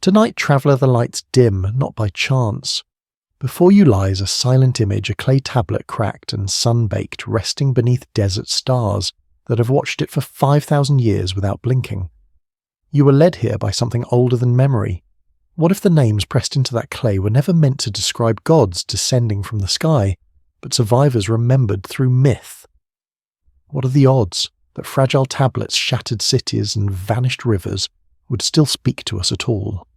Tonight, traveller, the lights dim, not by chance. Before you lies a silent image, a clay tablet cracked and sun-baked, resting beneath desert stars that have watched it for 5,000 years without blinking. You were led here by something older than memory. What if the names pressed into that clay were never meant to describe gods descending from the sky, but survivors remembered through myth? What are the odds that fragile tablets, shattered cities, and vanished rivers would still speak to us at all?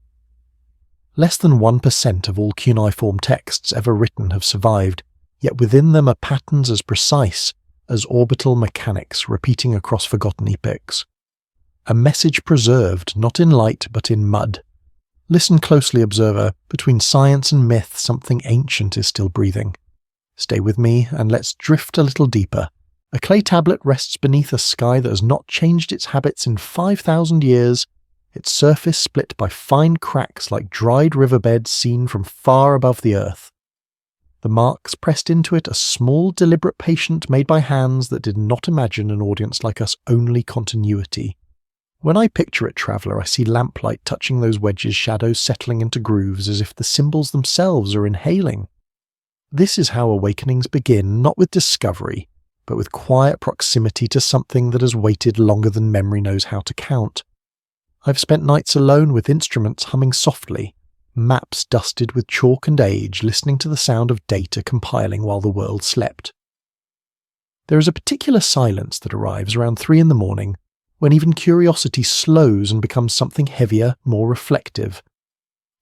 Less than 1% of all cuneiform texts ever written have survived, yet within them are patterns as precise as orbital mechanics repeating across forgotten epochs. A message preserved, not in light but in mud. Listen closely, observer. Between science and myth, something ancient is still breathing. Stay with me, and let's drift a little deeper. A clay tablet rests beneath a sky that has not changed its habits in 5,000 years, its surface split by fine cracks like dried riverbeds seen from far above the earth. The marks pressed into it a small, deliberate patient made by hands that did not imagine an audience like us only continuity. When I picture it, traveller, I see lamplight touching those wedges, shadows settling into grooves as if the symbols themselves are inhaling. This is how awakenings begin, not with discovery, but with quiet proximity to something that has waited longer than memory knows how to count. I've spent nights alone with instruments humming softly, maps dusted with chalk and age, listening to the sound of data compiling while the world slept. There is a particular silence that arrives around 3 a.m, when even curiosity slows and becomes something heavier, more reflective.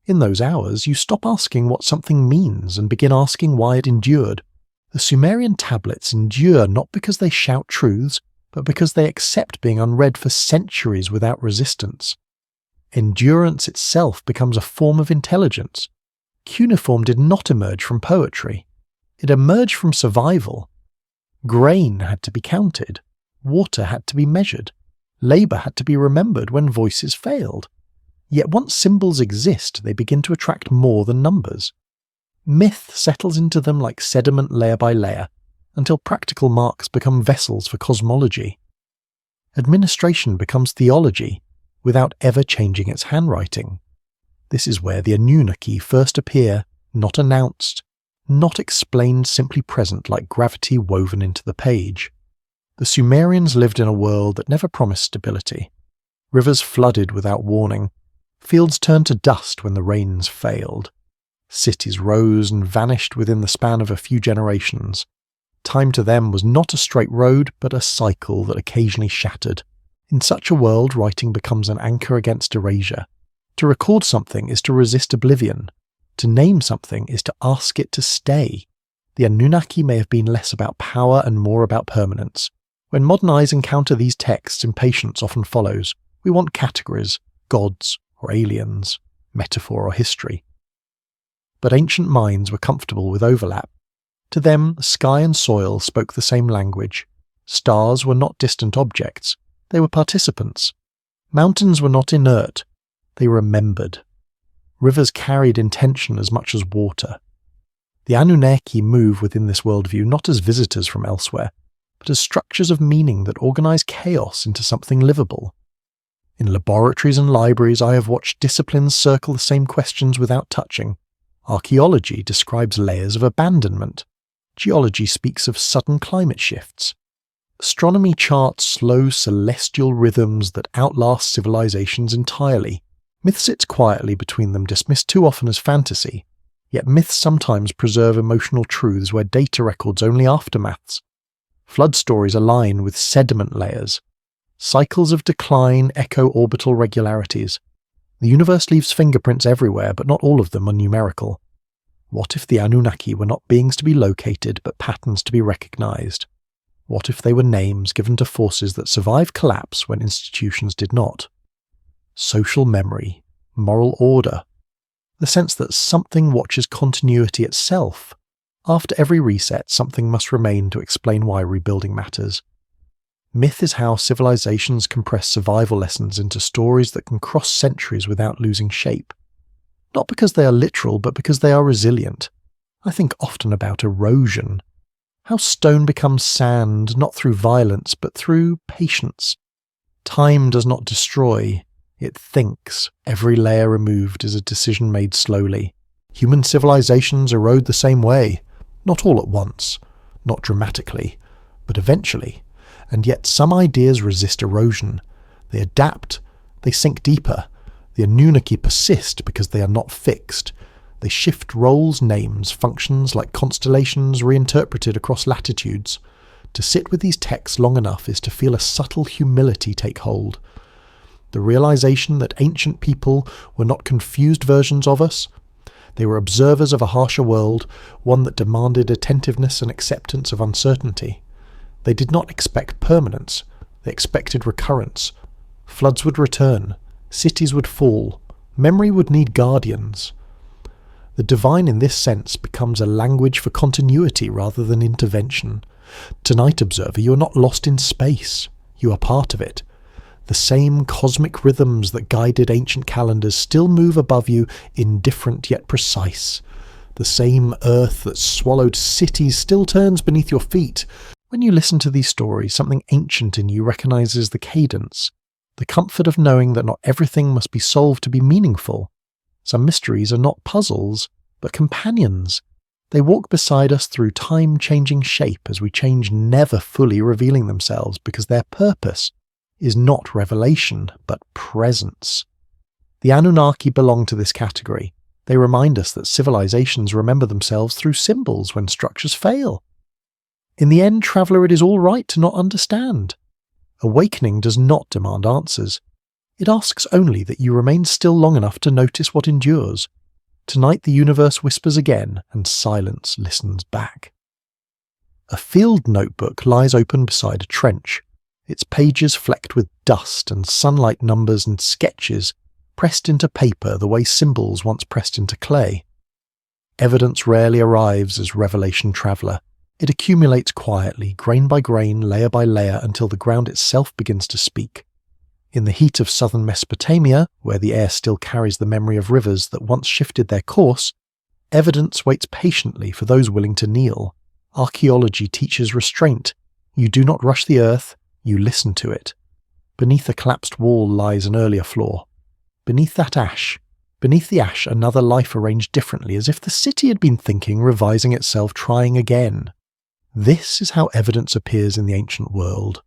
In those hours, you stop asking what something means and begin asking why it endured. The Sumerian tablets endure not because they shout truths, but because they accept being unread for centuries without resistance. Endurance itself becomes a form of intelligence. Cuneiform did not emerge from poetry. It emerged from survival. Grain had to be counted. Water had to be measured. Labour had to be remembered when voices failed. Yet once symbols exist, they begin to attract more than numbers. Myth settles into them like sediment layer by layer, until practical marks become vessels for cosmology. Administration becomes theology, without ever changing its handwriting. This is where the Anunnaki first appear, not announced, not explained, simply present like gravity woven into the page. The Sumerians lived in a world that never promised stability. Rivers flooded without warning. Fields turned to dust when the rains failed. Cities rose and vanished within the span of a few generations. Time to them was not a straight road, but a cycle that occasionally shattered. In such a world, writing becomes an anchor against erasure. To record something is to resist oblivion. To name something is to ask it to stay. The Anunnaki may have been less about power and more about permanence. When modern eyes encounter these texts, impatience often follows. We want categories, gods or aliens, metaphor or history. But ancient minds were comfortable with overlap. To them, sky and soil spoke the same language. Stars were not distant objects, they were participants. Mountains were not inert, they remembered. Rivers carried intention as much as water. The Anunnaki move within this worldview not as visitors from elsewhere, but as structures of meaning that organize chaos into something livable. In laboratories and libraries, I have watched disciplines circle the same questions without touching. Archaeology describes layers of abandonment. Geology speaks of sudden climate shifts. Astronomy charts slow celestial rhythms that outlast civilizations entirely. Myth sits quietly between them, dismissed too often as fantasy. Yet myths sometimes preserve emotional truths where data records only aftermaths. Flood stories align with sediment layers. Cycles of decline echo orbital regularities. The universe leaves fingerprints everywhere, but not all of them are numerical. What if the Anunnaki were not beings to be located, but patterns to be recognized? What if they were names given to forces that survived collapse when institutions did not? Social memory, moral order, the sense that something watches continuity itself. After every reset, something must remain to explain why rebuilding matters. Myth is how civilizations compress survival lessons into stories that can cross centuries without losing shape. Not because they are literal, but because they are resilient. I think often about erosion. How stone becomes sand, not through violence, but through patience. Time does not destroy, It thinks. Every layer removed is a decision made slowly. Human civilizations erode the same way. Not all at once, not dramatically, but eventually. And yet some ideas resist erosion. They adapt, they sink deeper. The Anunnaki persist because they are not fixed. They shift roles, names, functions like constellations reinterpreted across latitudes. To sit with these texts long enough is to feel a subtle humility take hold. The realization that ancient people were not confused versions of us. They were observers of a harsher world, one that demanded attentiveness and acceptance of uncertainty. They did not expect permanence. They expected recurrence. Floods would return. Cities would fall. Memory would need guardians. The divine in this sense becomes a language for continuity rather than intervention. Tonight, observer, you are not lost in space. You are part of it. The same cosmic rhythms that guided ancient calendars still move above you, indifferent yet precise. The same earth that swallowed cities still turns beneath your feet. When you listen to these stories, something ancient in you recognizes the cadence, the comfort of knowing that not everything must be solved to be meaningful. Some mysteries are not puzzles, but companions. They walk beside us through time-changing shape as we change, never fully revealing themselves because their purpose is not revelation, but presence. The Anunnaki belong to this category. They remind us that civilizations remember themselves through symbols when structures fail. In the end, traveller, it is all right to not understand. Awakening does not demand answers. It asks only that you remain still long enough to notice what endures. Tonight the universe whispers again, and silence listens back. A field notebook lies open beside a trench, its pages flecked with dust and sunlight numbers and sketches pressed into paper the way symbols once pressed into clay. Evidence rarely arrives as revelation traveller. It accumulates quietly, grain by grain, layer by layer, until the ground itself begins to speak. In the heat of southern Mesopotamia, where the air still carries the memory of rivers that once shifted their course, evidence waits patiently for those willing to kneel. Archaeology teaches restraint. You do not rush the earth, you listen to it. Beneath a collapsed wall lies an earlier floor. Beneath the ash, another life arranged differently, as if the city had been thinking, revising itself, trying again. This is how evidence appears in the ancient world.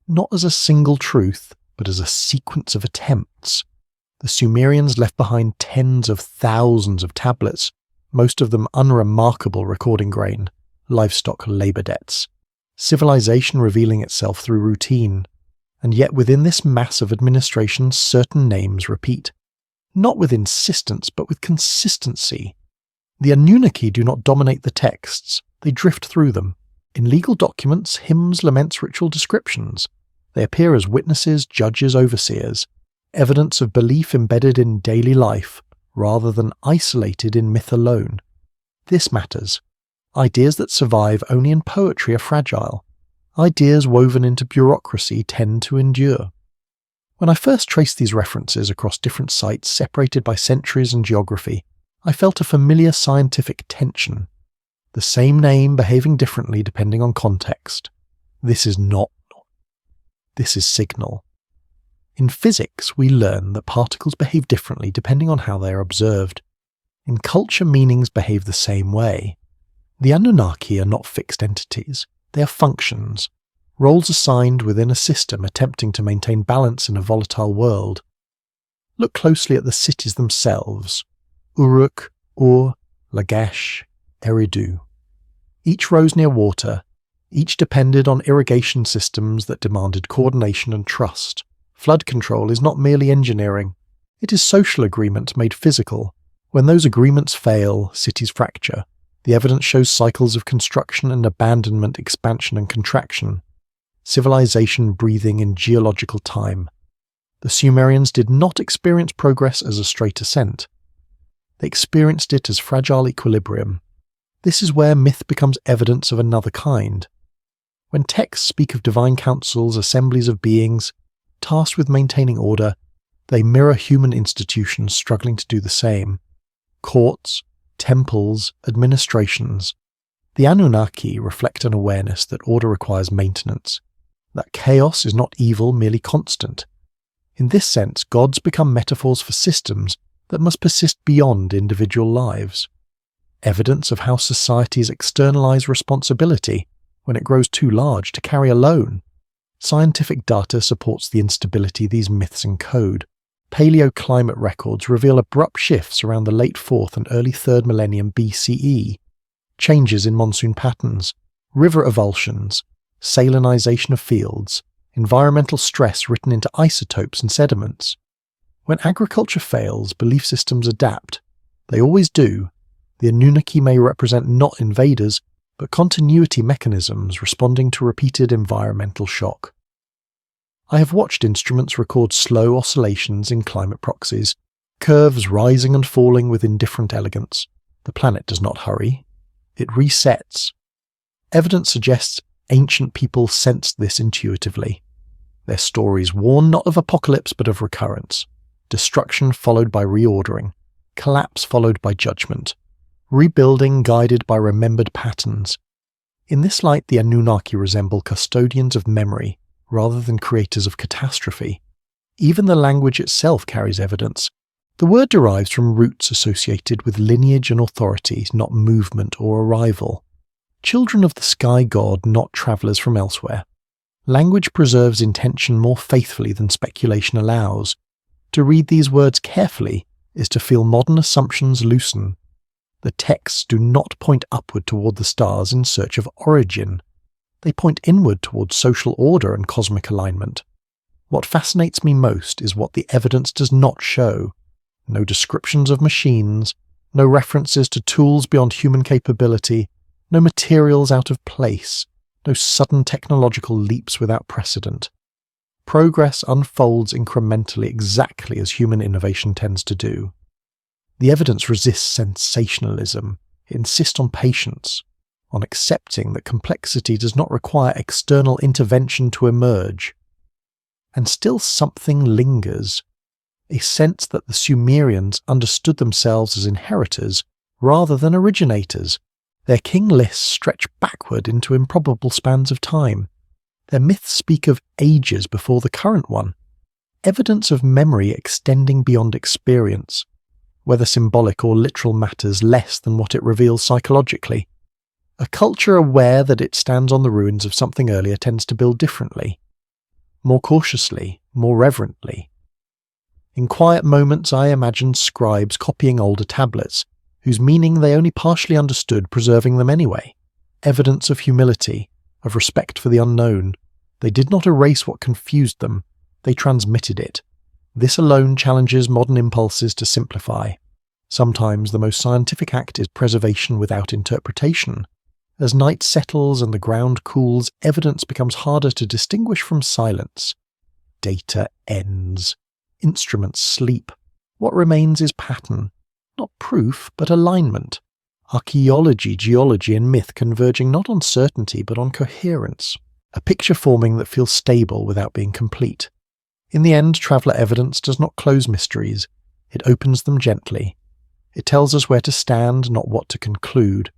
Not as a single truth, but as a sequence of attempts. The Sumerians left behind tens of thousands of tablets, most of them unremarkable recording grain, livestock labour debts. Civilization revealing itself through routine, and yet within this mass of administration certain names repeat. Not with insistence, but with consistency. The Anunnaki do not dominate the texts, they drift through them. In legal documents, hymns, laments, ritual descriptions. They appear as witnesses, judges, overseers, evidence of belief embedded in daily life, rather than isolated in myth alone. This matters. Ideas that survive only in poetry are fragile. Ideas woven into bureaucracy tend to endure. When I first traced these references across different sites separated by centuries and geography, I felt a familiar scientific tension. The same name behaving differently depending on context. This is signal. In physics, we learn that particles behave differently depending on how they are observed. In culture, meanings behave the same way. The Anunnaki are not fixed entities. They are functions, roles assigned within a system attempting to maintain balance in a volatile world. Look closely at the cities themselves. Uruk, Ur, Lagash, Eridu. Each rose near water. Each depended on irrigation systems that demanded coordination and trust. Flood control is not merely engineering. It is social agreement made physical. When those agreements fail, cities fracture. The evidence shows cycles of construction and abandonment, expansion and contraction. Civilization breathing in geological time. The Sumerians did not experience progress as a straight ascent. They experienced it as fragile equilibrium. This is where myth becomes evidence of another kind. When texts speak of divine councils, assemblies of beings, tasked with maintaining order, they mirror human institutions struggling to do the same. Courts, temples, administrations. The Anunnaki reflect an awareness that order requires maintenance, that chaos is not evil, merely constant. In this sense, gods become metaphors for systems that must persist beyond individual lives. Evidence of how societies externalize responsibility when it grows too large to carry alone. Scientific data supports the instability these myths encode. Paleoclimate records reveal abrupt shifts around the late 4th and early 3rd millennium BCE, changes in monsoon patterns, river avulsions, salinization of fields, environmental stress written into isotopes and sediments. When agriculture fails, belief systems adapt. They always do. The Anunnaki may represent not invaders, but continuity mechanisms responding to repeated environmental shock. I have watched instruments record slow oscillations in climate proxies, curves rising and falling with indifferent elegance. The planet does not hurry. It resets. Evidence suggests ancient people sensed this intuitively. Their stories warn not of apocalypse but of recurrence, destruction followed by reordering, collapse followed by judgment, rebuilding guided by remembered patterns. In this light, the Anunnaki resemble custodians of memory rather than creators of catastrophe. Even the language itself carries evidence. The word derives from roots associated with lineage and authority, not movement or arrival. Children of the sky god, not travellers from elsewhere. Language preserves intention more faithfully than speculation allows. To read these words carefully is to feel modern assumptions loosen. The texts do not point upward toward the stars in search of origin. They point inward towards social order and cosmic alignment. What fascinates me most is what the evidence does not show. No descriptions of machines, no references to tools beyond human capability, no materials out of place, no sudden technological leaps without precedent. Progress unfolds incrementally exactly as human innovation tends to do. The evidence resists sensationalism. It insists on patience, on accepting that complexity does not require external intervention to emerge. And still something lingers, a sense that the Sumerians understood themselves as inheritors rather than originators. Their king lists stretch backward into improbable spans of time. Their myths speak of ages before the current one, evidence of memory extending beyond experience. Whether symbolic or literal matters less than what it reveals psychologically. A culture aware that it stands on the ruins of something earlier tends to build differently, more cautiously, more reverently. In quiet moments I imagined scribes copying older tablets, whose meaning they only partially understood, preserving them anyway. Evidence of humility, of respect for the unknown. They did not erase what confused them, they transmitted it. This alone challenges modern impulses to simplify. Sometimes the most scientific act is preservation without interpretation. As night settles and the ground cools, evidence becomes harder to distinguish from silence. Data ends. Instruments sleep. What remains is pattern. Not proof, but alignment. Archaeology, geology, and myth converging not on certainty but on coherence. A picture forming that feels stable without being complete. In the end, traveller evidence does not close mysteries. It opens them gently. It tells us where to stand, not what to conclude.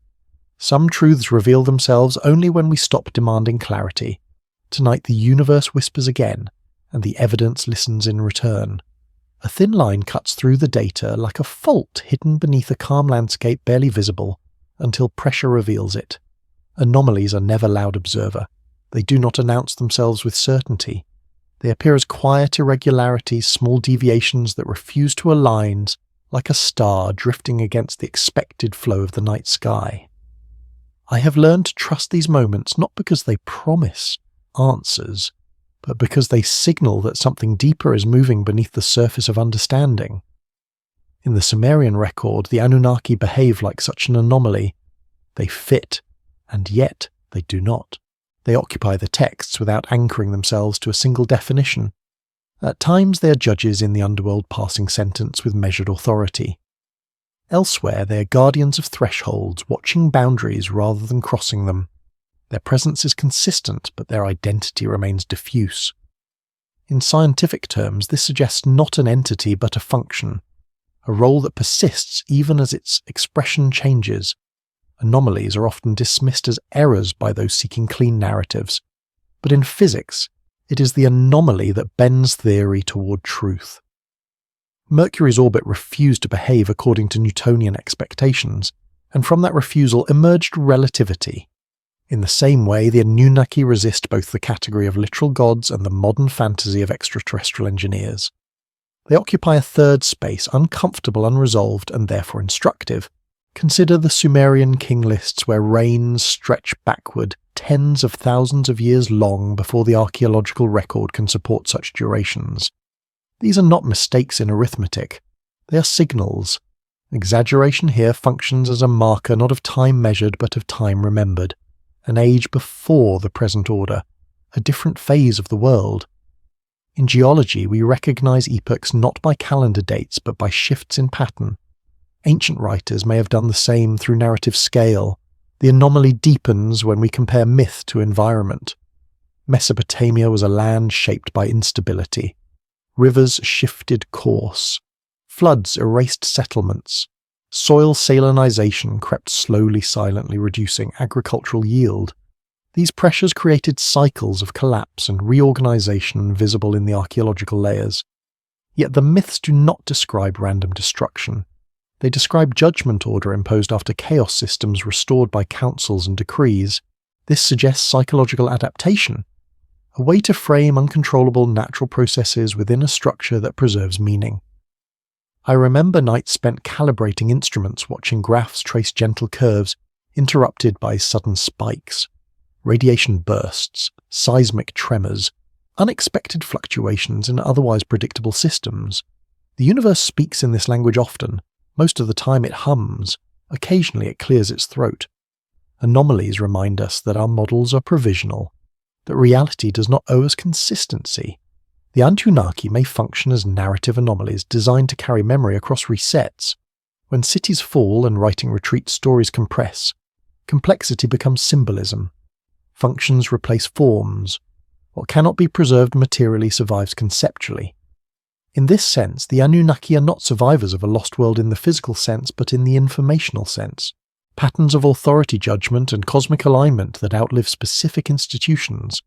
Some truths reveal themselves only when we stop demanding clarity. Tonight the universe whispers again, and the evidence listens in return. A thin line cuts through the data like a fault hidden beneath a calm landscape barely visible, until pressure reveals it. Anomalies are never loud observer. They do not announce themselves with certainty. They appear as quiet irregularities, small deviations that refuse to align, like a star drifting against the expected flow of the night sky. I have learned to trust these moments not because they promise answers, but because they signal that something deeper is moving beneath the surface of understanding. In the Sumerian record, the Anunnaki behave like such an anomaly. They fit, and yet they do not. They occupy the texts without anchoring themselves to a single definition. At times they are judges in the underworld passing sentence with measured authority. Elsewhere they are guardians of thresholds, watching boundaries rather than crossing them. Their presence is consistent, but their identity remains diffuse. In scientific terms, this suggests not an entity but a function, a role that persists even as its expression changes. Anomalies are often dismissed as errors by those seeking clean narratives. But in physics, It is the anomaly that bends theory toward truth. Mercury's orbit refused to behave according to Newtonian expectations, and from that refusal emerged relativity. In the same way, the Anunnaki resist both the category of literal gods and the modern fantasy of extraterrestrial engineers. They occupy a third space, uncomfortable, unresolved, and therefore instructive. Consider the Sumerian king lists where reigns stretch backward tens of thousands of years long before the archaeological record can support such durations. These are not mistakes in arithmetic. They are signals. Exaggeration here functions as a marker not of time measured but of time remembered. An age before the present order, a different phase of the world. In geology, we recognize epochs not by calendar dates but by shifts in pattern. Ancient writers may have done the same through narrative scale. The anomaly deepens when we compare myth to environment. Mesopotamia was a land shaped by instability. Rivers shifted course. Floods erased settlements. Soil salinization crept slowly, silently reducing agricultural yield. These pressures created cycles of collapse and reorganization visible in the archaeological layers. Yet the myths do not describe random destruction. They describe judgment order imposed after chaos systems restored by councils and decrees. This suggests psychological adaptation, a way to frame uncontrollable natural processes within a structure that preserves meaning. I remember nights spent calibrating instruments, watching graphs trace gentle curves, interrupted by sudden spikes, radiation bursts, seismic tremors, unexpected fluctuations in otherwise predictable systems. The universe speaks in this language often. Most of the time it hums. Occasionally it clears its throat. Anomalies remind us that our models are provisional, that reality does not owe us consistency. The Anunnaki may function as narrative anomalies designed to carry memory across resets. When cities fall and writing retreat, stories compress. Complexity becomes symbolism. Functions replace forms. What cannot be preserved materially survives conceptually. In this sense, the Anunnaki are not survivors of a lost world in the physical sense, but in the informational sense. Patterns of authority judgment and cosmic alignment that outlive specific institutions.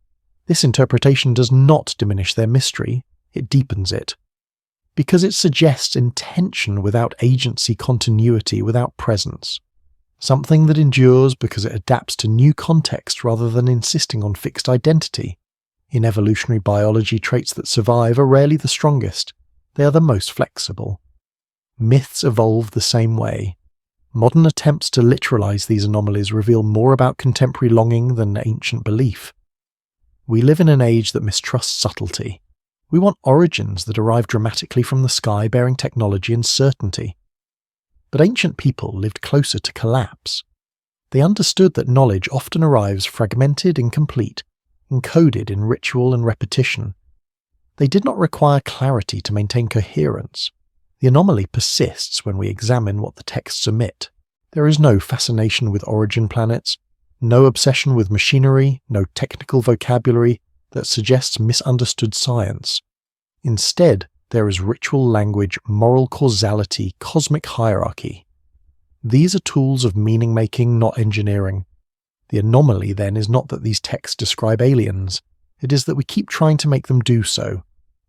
This interpretation does not diminish their mystery, it deepens it. Because it suggests intention without agency, continuity without presence. Something that endures because it adapts to new context rather than insisting on fixed identity. In evolutionary biology, traits that survive are rarely the strongest. They are the most flexible. Myths evolve the same way. Modern attempts to literalize these anomalies reveal more about contemporary longing than ancient belief. We live in an age that mistrusts subtlety. We want origins that arrive dramatically from the sky, bearing technology and certainty. But ancient people lived closer to collapse. They understood that knowledge often arrives fragmented, incomplete, encoded in ritual and repetition. They did not require clarity to maintain coherence. The anomaly persists when we examine what the texts omit. There is no fascination with origin planets, no obsession with machinery, no technical vocabulary that suggests misunderstood science. Instead, there is ritual language, moral causality, cosmic hierarchy. These are tools of meaning-making, not engineering. The anomaly, then, is not that these texts describe aliens. It is that we keep trying to make them do so.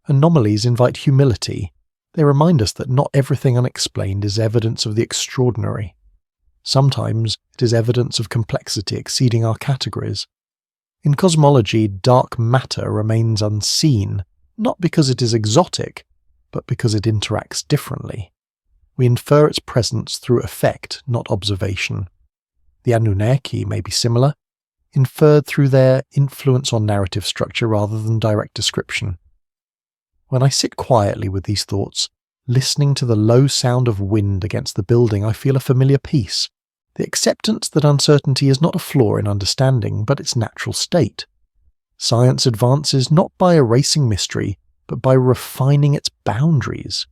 Anomalies invite humility. They remind us that not everything unexplained is evidence of the extraordinary. Sometimes it is evidence of complexity exceeding our categories. In cosmology, dark matter remains unseen, not because it is exotic, but because it interacts differently. We infer its presence through effect, not observation. The Anunnaki may be similar, inferred through their influence on narrative structure rather than direct description. When I sit quietly with these thoughts, listening to the low sound of wind against the building, I feel a familiar peace. The acceptance that uncertainty is not a flaw in understanding, but its natural state. Science advances not by erasing mystery, but by refining its boundaries.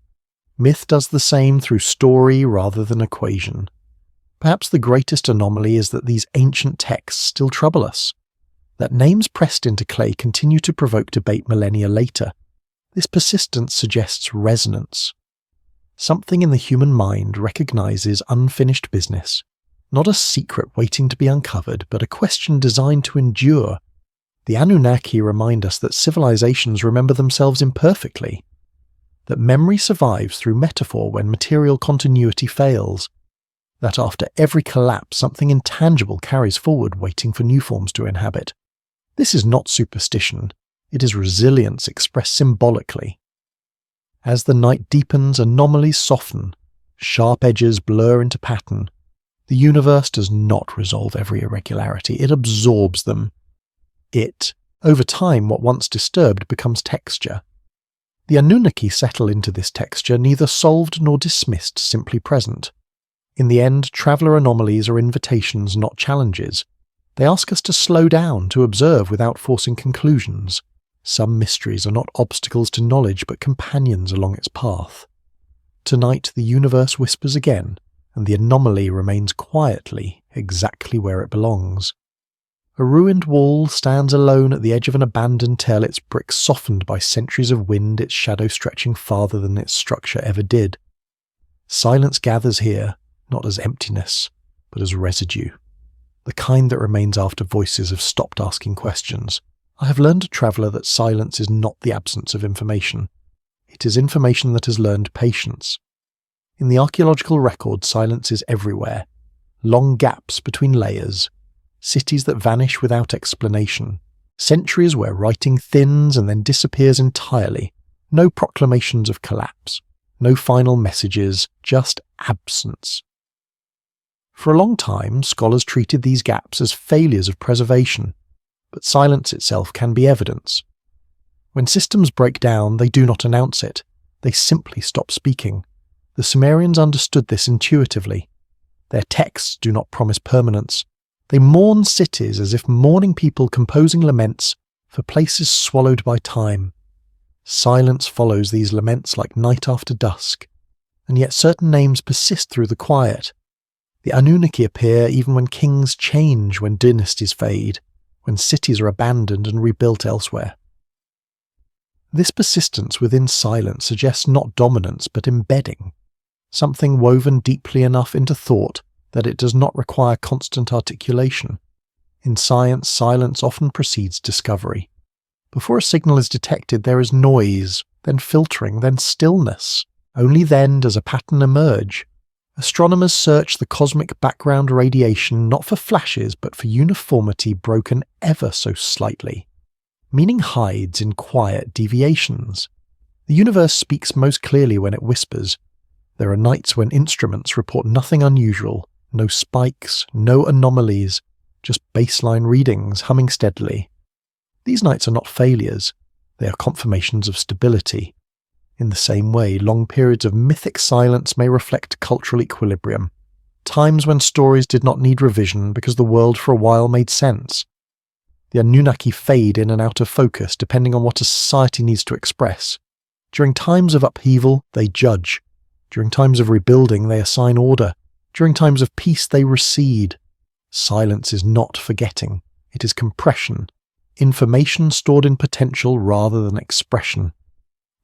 Myth does the same through story rather than equation. Perhaps the greatest anomaly is that these ancient texts still trouble us, that names pressed into clay continue to provoke debate millennia later. This persistence suggests resonance. Something in the human mind recognizes unfinished business, not a secret waiting to be uncovered, but a question designed to endure. The Anunnaki remind us that civilizations remember themselves imperfectly, that memory survives through metaphor when material continuity fails, that after every collapse something intangible carries forward waiting for new forms to inhabit. This is not superstition, it is resilience expressed symbolically. As the night deepens, anomalies soften, sharp edges blur into pattern. The universe does not resolve every irregularity, it absorbs them. Over time, what once disturbed becomes texture. The Anunnaki settle into this texture, neither solved nor dismissed, simply present. In the end, traveller anomalies are invitations, not challenges. They ask us to slow down, to observe without forcing conclusions. Some mysteries are not obstacles to knowledge, but companions along its path. Tonight the universe whispers again, and the anomaly remains quietly, exactly where it belongs. A ruined wall stands alone at the edge of an abandoned tell, its bricks softened by centuries of wind, its shadow stretching farther than its structure ever did. Silence gathers here, not as emptiness, but as residue. The kind that remains after voices have stopped asking questions. I have learned, a traveller, that silence is not the absence of information. It is information that has learned patience. In the archaeological record, silence is everywhere. Long gaps between layers. Cities that vanish without explanation. Centuries where writing thins and then disappears entirely. No proclamations of collapse. No final messages, just absence. For a long time, scholars treated these gaps as failures of preservation, but silence itself can be evidence. When systems break down, they do not announce it. They simply stop speaking. The Sumerians understood this intuitively. Their texts do not promise permanence. They mourn cities as if mourning people composing laments for places swallowed by time. Silence follows these laments like night after dusk, and yet certain names persist through the quiet. The Anunnaki appear even when kings change, when dynasties fade, when cities are abandoned and rebuilt elsewhere. This persistence within silence suggests not dominance but embedding, something woven deeply enough into thought that it does not require constant articulation. In science, silence often precedes discovery. Before a signal is detected, there is noise, then filtering, then stillness. Only then does a pattern emerge. Astronomers search the cosmic background radiation not for flashes but for uniformity broken ever so slightly. Meaning hides in quiet deviations. The universe speaks most clearly when it whispers. There are nights when instruments report nothing unusual, no spikes, no anomalies, just baseline readings humming steadily. These nights are not failures, they are confirmations of stability. In the same way, long periods of mythic silence may reflect cultural equilibrium, times when stories did not need revision because the world for a while made sense. The Anunnaki fade in and out of focus depending on what a society needs to express. During times of upheaval, they judge. During times of rebuilding, they assign order. During times of peace, they recede. Silence is not forgetting. It is compression. Information stored in potential rather than expression.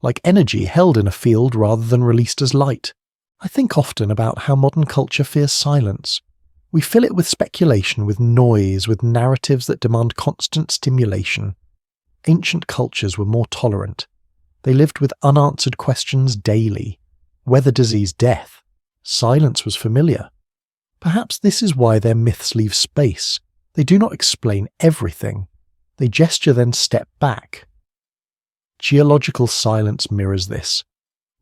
Like energy held in a field rather than released as light. I think often about how modern culture fears silence. We fill it with speculation, with noise, with narratives that demand constant stimulation. Ancient cultures were more tolerant. They lived with unanswered questions daily. Whether disease, death. Silence was familiar. Perhaps this is why their myths leave space. They do not explain everything. They gesture then step back. Geological silence mirrors this.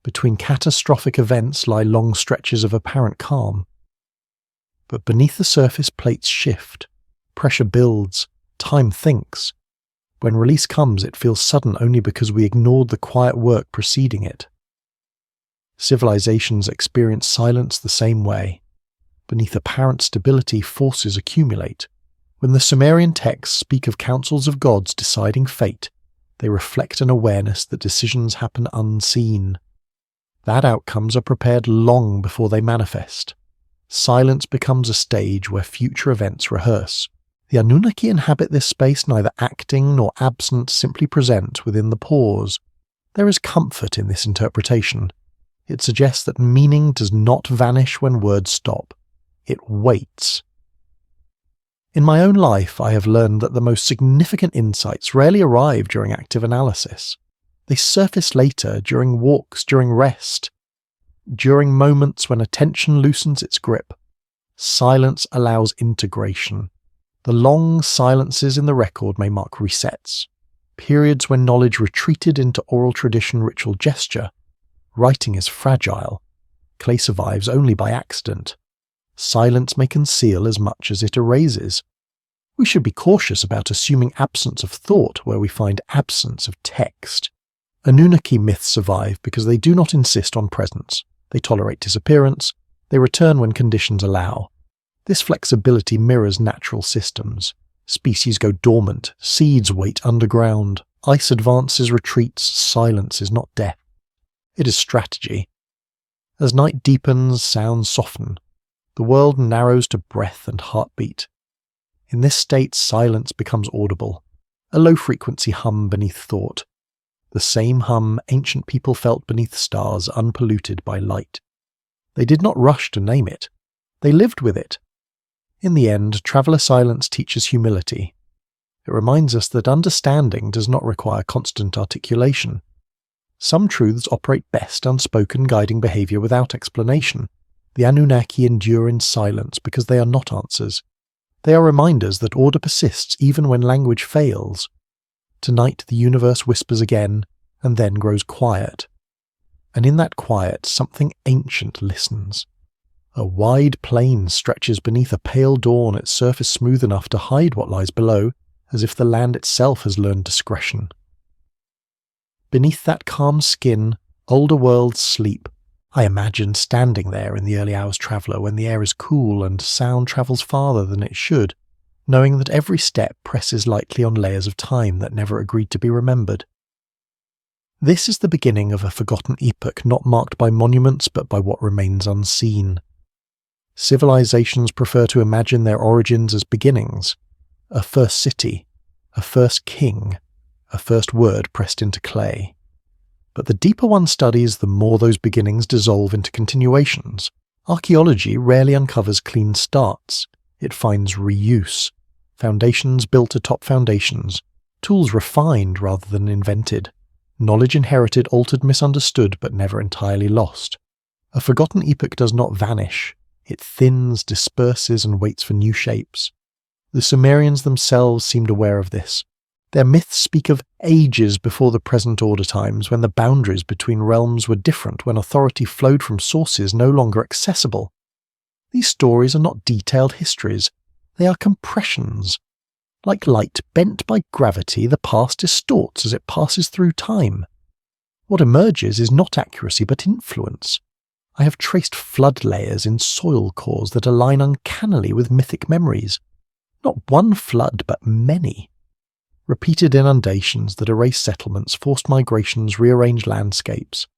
Between catastrophic events lie long stretches of apparent calm. But beneath the surface, plates shift. Pressure builds. Time thinks. When release comes, it feels sudden only because we ignored the quiet work preceding it. Civilizations experience silence the same way. Beneath apparent stability, forces accumulate. When the Sumerian texts speak of councils of gods deciding fate, they reflect an awareness that decisions happen unseen. That outcomes are prepared long before they manifest. Silence becomes a stage where future events rehearse. The Anunnaki inhabit this space neither acting nor absent, simply present within the pause. There is comfort in this interpretation. It suggests that meaning does not vanish when words stop. It waits. In my own life, I have learned that the most significant insights rarely arrive during active analysis. They surface later, during walks, during rest, during moments when attention loosens its grip. Silence allows integration. The long silences in the record may mark resets, periods when knowledge retreated into oral tradition, ritual gesture. Writing is fragile. Clay survives only by accident. Silence may conceal as much as it erases. We should be cautious about assuming absence of thought where we find absence of text. Anunnaki myths survive because they do not insist on presence. They tolerate disappearance. They return when conditions allow. This flexibility mirrors natural systems. Species go dormant, seeds wait underground, ice advances, retreats, silence is not death. It is strategy. As night deepens, sounds soften. The world narrows to breath and heartbeat. In this state, silence becomes audible, a low-frequency hum beneath thought. The same hum ancient people felt beneath stars unpolluted by light. They did not rush to name it. They lived with it. In the end, traveller silence teaches humility. It reminds us that understanding does not require constant articulation. Some truths operate best unspoken, guiding behaviour without explanation. The Anunnaki endure in silence because they are not answers. They are reminders that order persists even when language fails. Tonight the universe whispers again, and then grows quiet. And in that quiet, something ancient listens. A wide plain stretches beneath a pale dawn, its surface smooth enough to hide what lies below, as if the land itself has learned discretion. Beneath that calm skin, older worlds sleep. I imagine standing there in the early hours traveller when the air is cool and sound travels farther than it should, knowing that every step presses lightly on layers of time that never agreed to be remembered. This is the beginning of a forgotten epoch not marked by monuments but by what remains unseen. Civilizations prefer to imagine their origins as beginnings, a first city, a first king, a first word pressed into clay. But the deeper one studies, the more those beginnings dissolve into continuations. Archaeology rarely uncovers clean starts. It finds reuse, foundations built atop foundations, tools refined rather than invented, knowledge inherited, altered, misunderstood, but never entirely lost. A forgotten epoch does not vanish. It thins, disperses, and waits for new shapes. The Sumerians themselves seemed aware of this. Their myths speak of ages before the present order times, when the boundaries between realms were different, when authority flowed from sources no longer accessible. These stories are not detailed histories. They are compressions. Like light bent by gravity, the past distorts as it passes through time. What emerges is not accuracy but influence. I have traced flood layers in soil cores that align uncannily with mythic memories. Not one flood, but many. Repeated inundations that erase settlements, forced migrations, rearranged landscapes.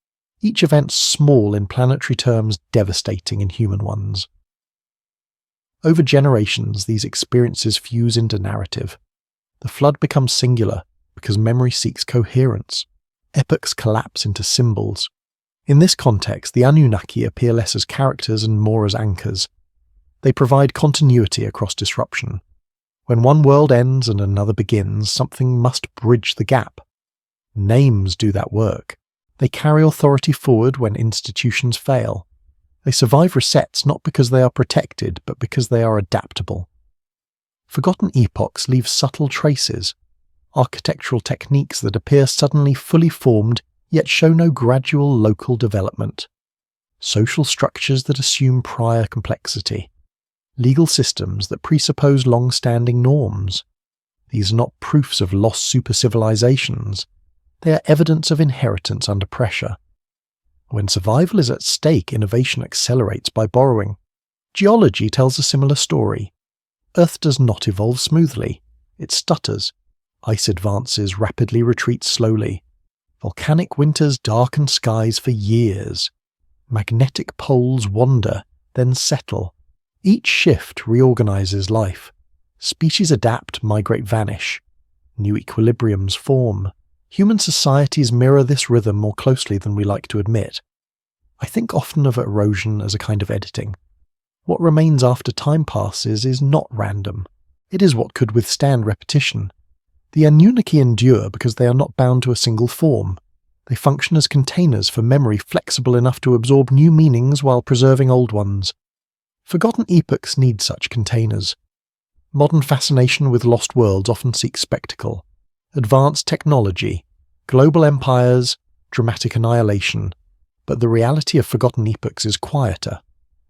Each event small in planetary terms, devastating in human ones. Over generations, these experiences fuse into narrative. The flood becomes singular because memory seeks coherence. Epochs collapse into symbols. In this context, the Anunnaki appear less as characters and more as anchors. They provide continuity across disruption. When one world ends and another begins, something must bridge the gap. Names do that work. They carry authority forward when institutions fail. They survive resets not because they are protected, but because they are adaptable. Forgotten epochs leave subtle traces, architectural techniques that appear suddenly fully formed yet show no gradual local development. Social structures that assume prior complexity. Legal systems that presuppose long-standing norms. These are not proofs of lost super-civilizations. They are evidence of inheritance under pressure. When survival is at stake, innovation accelerates by borrowing. Geology tells a similar story. Earth does not evolve smoothly. It stutters. Ice advances, rapidly retreats slowly. Volcanic winters darken skies for years. Magnetic poles wander, then settle. Each shift reorganizes life. Species adapt, migrate, vanish. New equilibriums form. Human societies mirror this rhythm more closely than we like to admit. I think often of erosion as a kind of editing. What remains after time passes is not random. It is what could withstand repetition. The Anunnaki endure because they are not bound to a single form. They function as containers for memory flexible enough to absorb new meanings while preserving old ones. Forgotten epochs need such containers. Modern fascination with lost worlds often seeks spectacle. Advanced technology, global empires, dramatic annihilation. But the reality of forgotten epochs is quieter.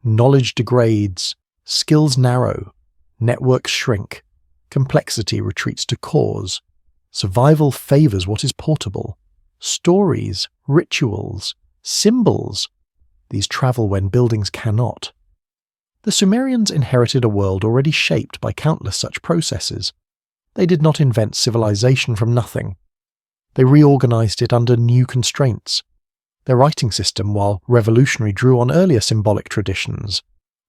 Knowledge degrades, skills narrow, networks shrink, complexity retreats to cause. Survival favours what is portable. Stories, rituals, symbols. These travel when buildings cannot. The Sumerians inherited a world already shaped by countless such processes. They did not invent civilization from nothing. They reorganized it under new constraints. Their writing system, while revolutionary, drew on earlier symbolic traditions.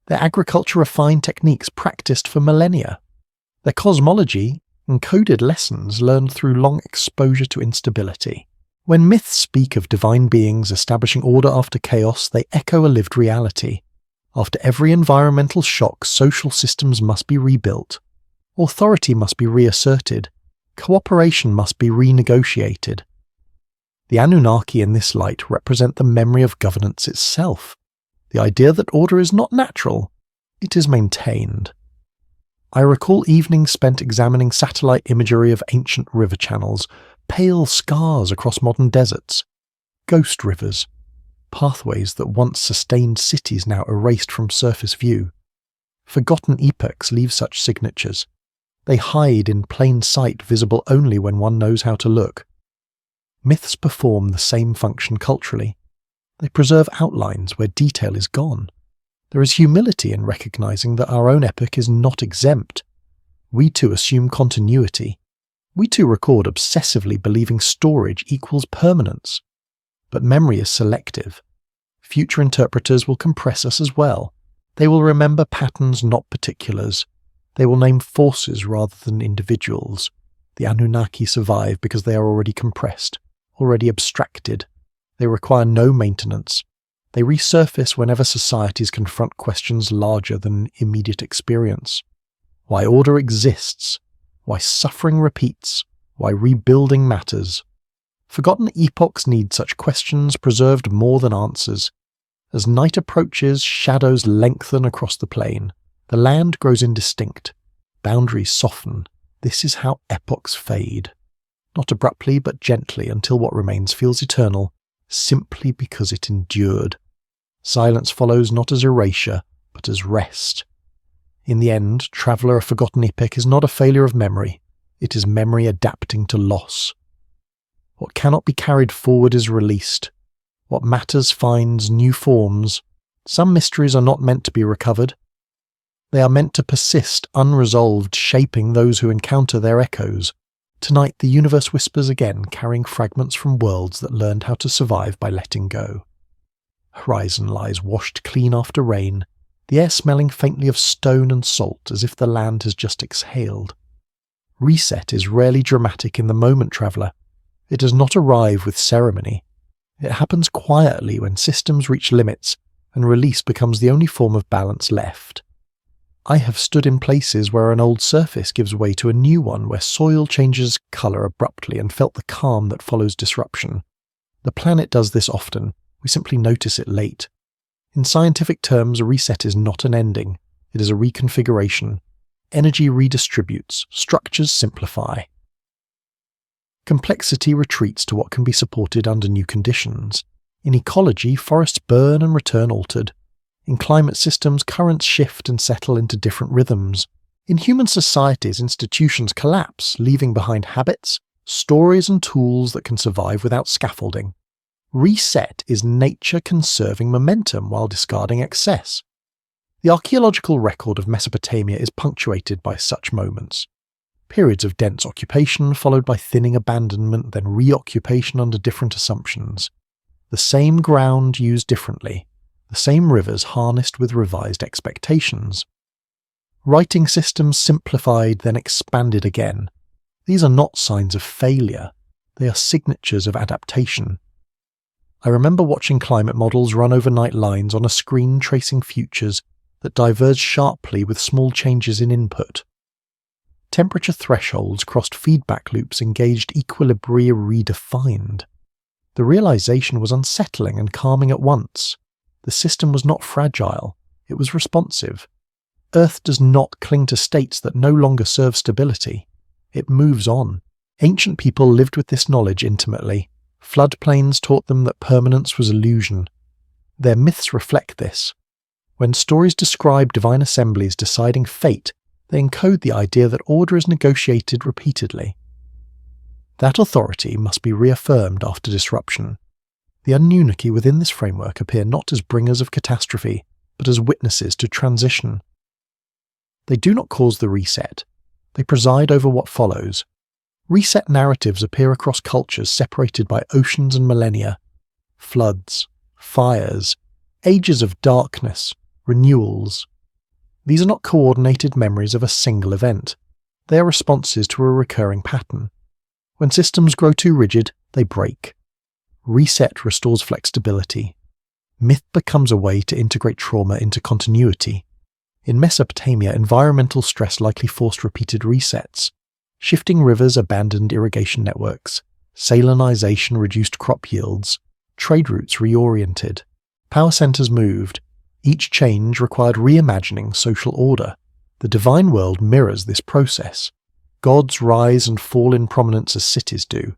Their agriculture refined techniques practiced for millennia. Their cosmology encoded lessons learned through long exposure to instability. When myths speak of divine beings establishing order after chaos, they echo a lived reality. After every environmental shock, social systems must be rebuilt. Authority must be reasserted. Cooperation must be renegotiated. The Anunnaki in this light represent the memory of governance itself. The idea that order is not natural, it is maintained. I recall evenings spent examining satellite imagery of ancient river channels, pale scars across modern deserts, ghost rivers, pathways that once sustained cities now erased from surface view. Forgotten epochs leave such signatures. They hide in plain sight, visible only when one knows how to look. Myths perform the same function culturally. They preserve outlines where detail is gone. There is humility in recognizing that our own epoch is not exempt. We too assume continuity. We too record obsessively believing storage equals permanence. But memory is selective. Future interpreters will compress us as well. They will remember patterns, not particulars. They will name forces rather than individuals. The Anunnaki survive because they are already compressed, already abstracted. They require no maintenance. They resurface whenever societies confront questions larger than immediate experience. Why order exists, why suffering repeats, why rebuilding matters. Forgotten epochs need such questions preserved more than answers. As night approaches, shadows lengthen across the plain. The land grows indistinct. Boundaries soften. This is how epochs fade. Not abruptly, but gently, until what remains feels eternal, simply because it endured. Silence follows not as erasure, but as rest. In the end, Traveller, a forgotten epoch is not a failure of memory. It is memory adapting to loss. What cannot be carried forward is released. What matters finds new forms. Some mysteries are not meant to be recovered. They are meant to persist unresolved, shaping those who encounter their echoes. Tonight the universe whispers again, carrying fragments from worlds that learned how to survive by letting go. Horizon lies washed clean after rain, the air smelling faintly of stone and salt as if the land has just exhaled. Reset is rarely dramatic in the moment, traveller. It does not arrive with ceremony. It happens quietly when systems reach limits and release becomes the only form of balance left. I have stood in places where an old surface gives way to a new one, where soil changes colour abruptly, and felt the calm that follows disruption. The planet does this often. We simply notice it late. In scientific terms, a reset is not an ending. It is a reconfiguration. Energy redistributes. Structures simplify. Complexity retreats to what can be supported under new conditions. In ecology, forests burn and return altered. In climate systems, currents shift and settle into different rhythms. In human societies, institutions collapse, leaving behind habits, stories and tools that can survive without scaffolding. Reset is nature conserving momentum while discarding excess. The archaeological record of Mesopotamia is punctuated by such moments. Periods of dense occupation followed by thinning abandonment, then reoccupation under different assumptions. The same ground used differently. The same rivers harnessed with revised expectations. Writing systems simplified, then expanded again. These are not signs of failure. They are signatures of adaptation. I remember watching climate models run overnight lines on a screen tracing futures that diverge sharply with small changes in input. Temperature thresholds crossed feedback loops engaged equilibria redefined. The realization was unsettling and calming at once. The system was not fragile, it was responsive. Earth does not cling to states that no longer serve stability. It moves on. Ancient people lived with this knowledge intimately. Floodplains taught them that permanence was illusion. Their myths reflect this. When stories describe divine assemblies deciding fate, they encode the idea that order is negotiated repeatedly. That authority must be reaffirmed after disruption. The Anunnaki within this framework appear not as bringers of catastrophe, but as witnesses to transition. They do not cause the reset. They preside over what follows. Reset narratives appear across cultures separated by oceans and millennia. Floods, fires, ages of darkness, renewals. These are not coordinated memories of a single event. They are responses to a recurring pattern. When systems grow too rigid, they break. Reset restores flexibility. Myth becomes a way to integrate trauma into continuity. In Mesopotamia, environmental stress likely forced repeated resets. Shifting rivers abandoned irrigation networks. Salinization reduced crop yields. Trade routes reoriented. Power centers moved. Each change required reimagining social order. The divine world mirrors this process. Gods rise and fall in prominence as cities do.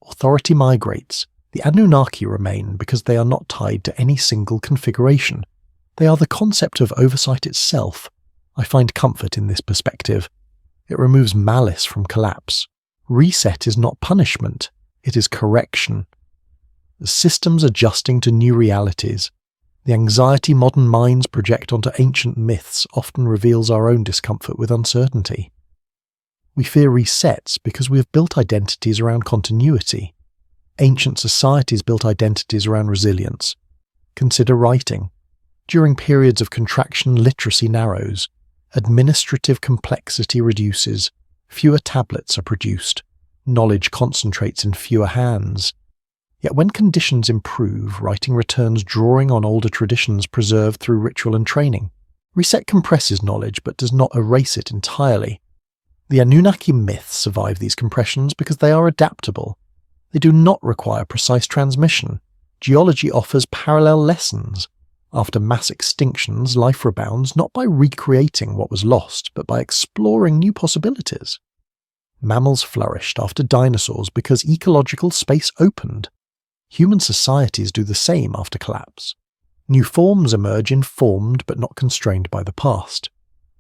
Authority migrates. The Anunnaki remain because they are not tied to any single configuration. They are the concept of oversight itself. I find comfort in this perspective. It removes malice from collapse. Reset is not punishment, it is correction. The systems adjusting to new realities. The anxiety modern minds project onto ancient myths often reveals our own discomfort with uncertainty. We fear resets because we have built identities around continuity. Ancient societies built identities around resilience. Consider writing. During periods of contraction, literacy narrows. Administrative complexity reduces. Fewer tablets are produced. Knowledge concentrates in fewer hands. Yet when conditions improve, writing returns drawing on older traditions preserved through ritual and training. Reset compresses knowledge but does not erase it entirely. The Anunnaki myths survive these compressions because they are adaptable. They do not require precise transmission. Geology offers parallel lessons. After mass extinctions, life rebounds not by recreating what was lost, but by exploring new possibilities. Mammals flourished after dinosaurs because ecological space opened. Human societies do the same after collapse. New forms emerge informed but not constrained by the past.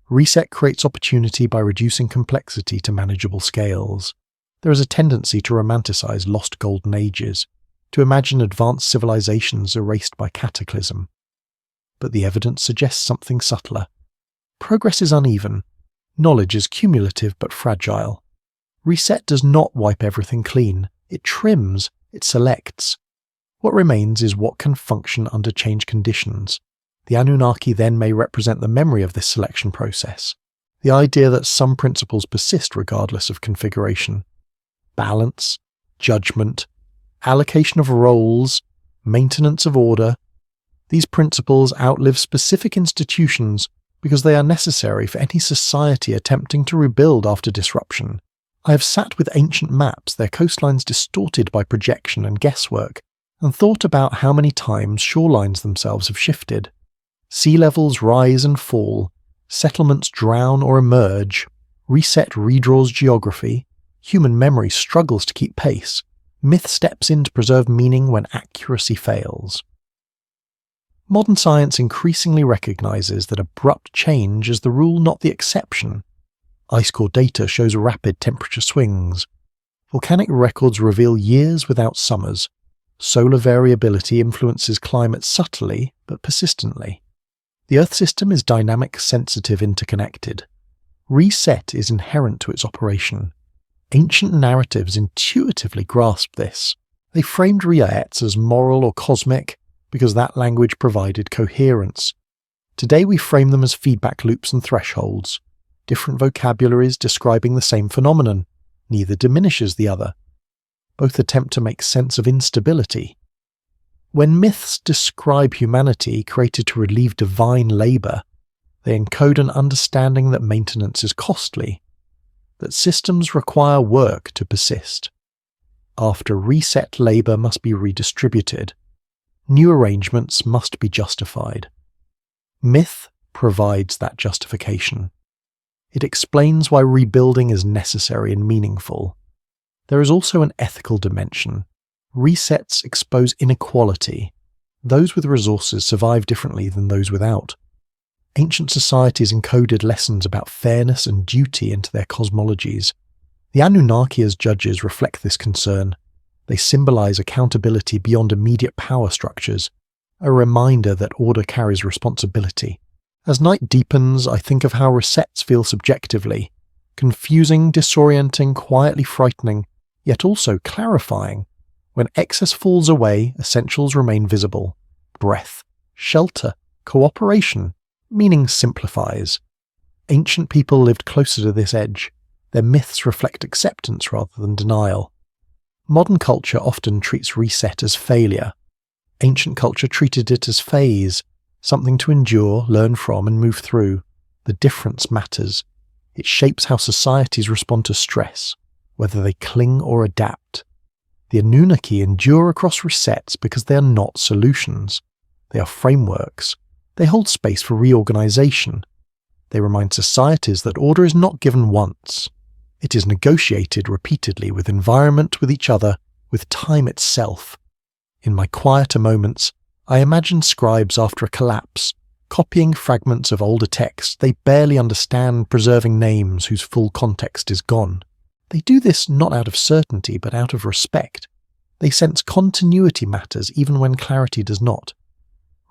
Reset creates opportunity by reducing complexity to manageable scales. There is a tendency to romanticize lost golden ages, to imagine advanced civilizations erased by cataclysm. But the evidence suggests something subtler. Progress is uneven. Knowledge is cumulative but fragile. Reset does not wipe everything clean. It trims, it selects. What remains is what can function under changed conditions. The Anunnaki then may represent the memory of this selection process, the idea that some principles persist regardless of configuration. Balance, judgment, allocation of roles, maintenance of order. These principles outlive specific institutions because they are necessary for any society attempting to rebuild after disruption. I have sat with ancient maps, their coastlines distorted by projection and guesswork, and thought about how many times shorelines themselves have shifted. Sea levels rise and fall, settlements drown or emerge, reset redraws geography, human memory struggles to keep pace, myth steps in to preserve meaning when accuracy fails. Modern science increasingly recognizes that abrupt change is the rule, not the exception. Ice core data shows rapid temperature swings. Volcanic records reveal years without summers. Solar variability influences climate subtly but persistently. The Earth system is dynamic, sensitive, interconnected. Reset is inherent to its operation. Ancient narratives intuitively grasped this. They framed Riaets as moral or cosmic because that language provided coherence. Today we frame them as feedback loops and thresholds. Different vocabularies describing the same phenomenon. Neither diminishes the other. Both attempt to make sense of instability. When myths describe humanity created to relieve divine labor, they encode an understanding that maintenance is costly. that systems require work to persist. After reset, labour must be redistributed. New arrangements must be justified. Myth provides that justification. It explains why rebuilding is necessary and meaningful. There is also an ethical dimension. Resets expose inequality. Those with resources survive differently than those without. Ancient societies encoded lessons about fairness and duty into their cosmologies. The Anunnaki as judges reflect this concern. They symbolize accountability beyond immediate power structures, a reminder that order carries responsibility. As night deepens, I think of how resets feel subjectively, confusing, disorienting, quietly frightening, yet also clarifying. When excess falls away, essentials remain visible. Breath, shelter, cooperation, meaning simplifies. Ancient people lived closer to this edge. Their myths reflect acceptance rather than denial. Modern culture often treats reset as failure. Ancient culture treated it as phase, something to endure, learn from, and move through. The difference matters. It shapes how societies respond to stress, whether they cling or adapt. The Anunnaki endure across resets because they are not solutions. They are frameworks. They hold space for reorganization. They remind societies that order is not given once. It is negotiated repeatedly with environment, with each other, with time itself. In my quieter moments, I imagine scribes after a collapse, copying fragments of older texts they barely understand, preserving names whose full context is gone. They do this not out of certainty, but out of respect. They sense continuity matters even when clarity does not.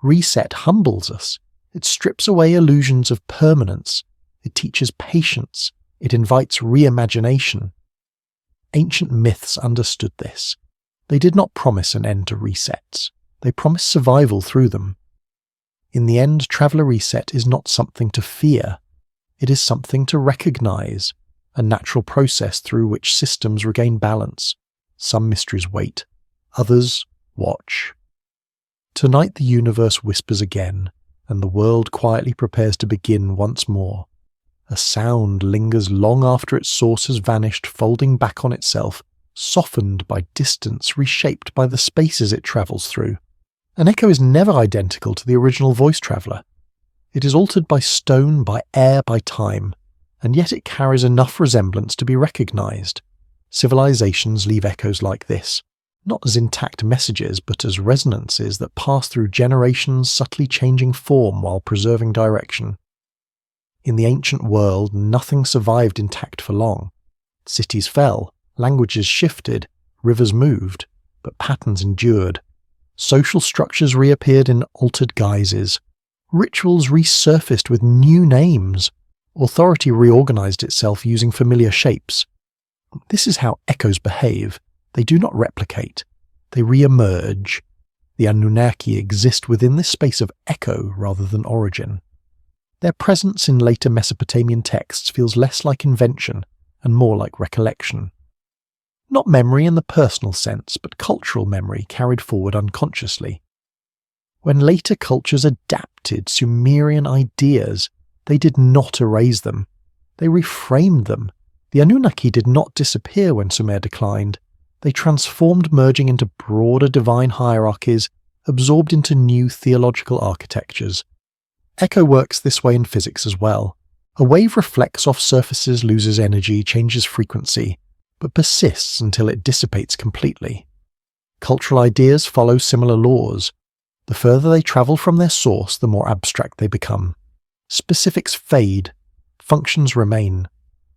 Reset humbles us. It strips away illusions of permanence. It teaches patience. It invites reimagination. Ancient myths understood this. They did not promise an end to resets. They promised survival through them. In the end, Traveller Reset is not something to fear. It is something to recognize, a natural process through which systems regain balance. Some mysteries wait, others watch. Tonight the universe whispers again, and the world quietly prepares to begin once more. A sound lingers long after its source has vanished, folding back on itself, softened by distance, reshaped by the spaces it travels through. An echo is never identical to the original voice traveller. It is altered by stone, by air, by time, and yet it carries enough resemblance to be recognised. Civilizations leave echoes like this, not as intact messages, but as resonances that pass through generations, subtly changing form while preserving direction. In the ancient world, nothing survived intact for long. Cities fell, languages shifted, rivers moved, but patterns endured. Social structures reappeared in altered guises. Rituals resurfaced with new names. Authority reorganized itself using familiar shapes. This is how echoes behave. They do not replicate. They re-emerge. The Anunnaki exist within this space of echo rather than origin. Their presence in later Mesopotamian texts feels less like invention and more like recollection. Not memory in the personal sense, but cultural memory carried forward unconsciously. When later cultures adapted Sumerian ideas, they did not erase them. They reframed them. The Anunnaki did not disappear when Sumer declined. They transformed, merging into broader divine hierarchies, absorbed into new theological architectures. Echo works this way in physics as well. A wave reflects off surfaces, loses energy, changes frequency, but persists until it dissipates completely. Cultural ideas follow similar laws. The further they travel from their source, the more abstract they become. Specifics fade, functions remain.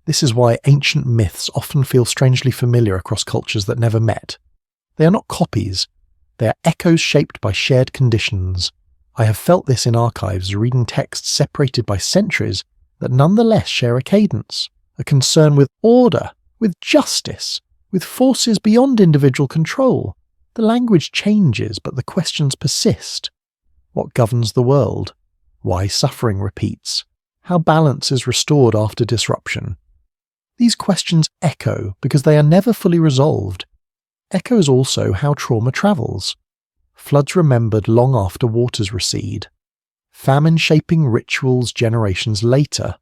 This is why ancient myths often feel strangely familiar across cultures that never met. They are not copies. They are echoes shaped by shared conditions. I have felt this in archives, reading texts separated by centuries that nonetheless share a cadence, a concern with order, with justice, with forces beyond individual control. The language changes, but the questions persist. What governs the world? Why suffering repeats? How balance is restored after disruption? These questions echo because they are never fully resolved. Echo is also how trauma travels. Floods remembered long after waters recede. Famine shaping rituals generations later.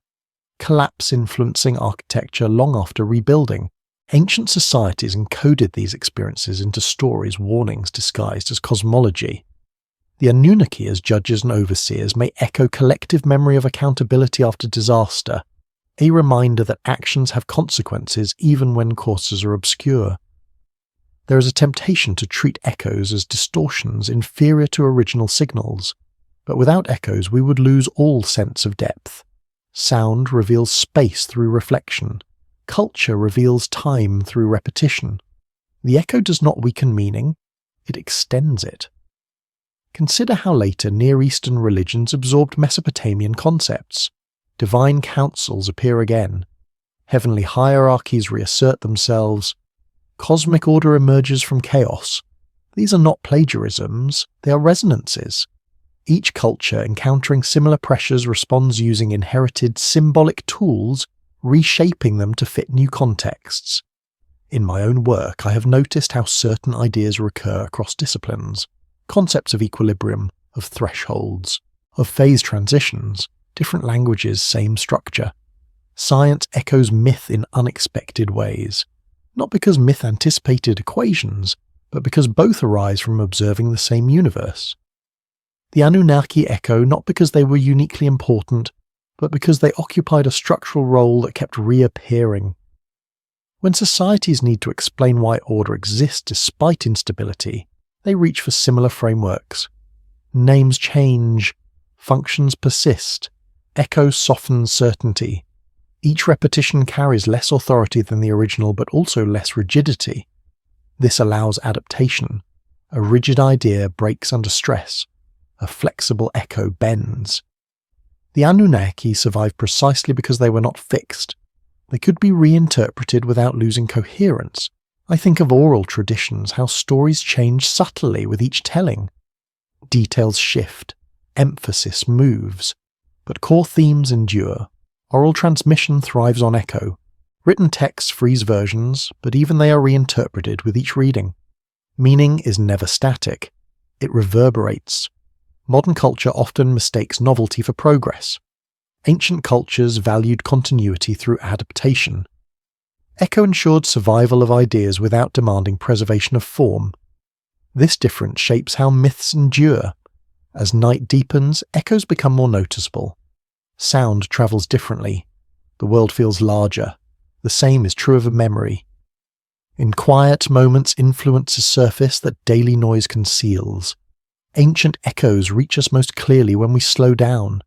collapse influencing architecture long after rebuilding. Ancient societies encoded these experiences into stories, warnings disguised as cosmology. The Anunnaki as judges and overseers may echo collective memory of accountability after disaster, a reminder that actions have consequences even when causes are obscure. There is a temptation to treat echoes as distortions inferior to original signals, but without echoes we would lose all sense of depth. Sound reveals space through reflection. Culture reveals time through repetition. The echo does not weaken meaning, it extends it. Consider how later Near Eastern religions absorbed Mesopotamian concepts. Divine councils appear again. Heavenly hierarchies reassert themselves. Cosmic order emerges from chaos. These are not plagiarisms, they are resonances. Each culture encountering similar pressures responds using inherited symbolic tools, reshaping them to fit new contexts. In my own work, I have noticed how certain ideas recur across disciplines. Concepts of equilibrium, of thresholds, of phase transitions, different languages, same structure. Science echoes myth in unexpected ways, not because myth anticipated equations, but because both arise from observing the same universe. The Anunnaki echo not because they were uniquely important, but because they occupied a structural role that kept reappearing. When societies need to explain why order exists despite instability, they reach for similar frameworks. Names change, functions persist, echo softens certainty. Each repetition carries less authority than the original but also less rigidity. This allows adaptation. A rigid idea breaks under stress. A flexible echo bends. The Anunnaki survived precisely because they were not fixed. They could be reinterpreted without losing coherence. I think of oral traditions, how stories change subtly with each telling. Details shift, emphasis moves, but core themes endure. Oral transmission thrives on echo. Written texts freeze versions, but even they are reinterpreted with each reading. Meaning is never static. It reverberates. Modern culture often mistakes novelty for progress. Ancient cultures valued continuity through adaptation. Echo ensured survival of ideas without demanding preservation of form. This difference shapes how myths endure. As night deepens, echoes become more noticeable. Sound travels differently. The world feels larger. The same is true of a memory. In quiet moments, influences surface that daily noise conceals. Ancient echoes reach us most clearly when we slow down.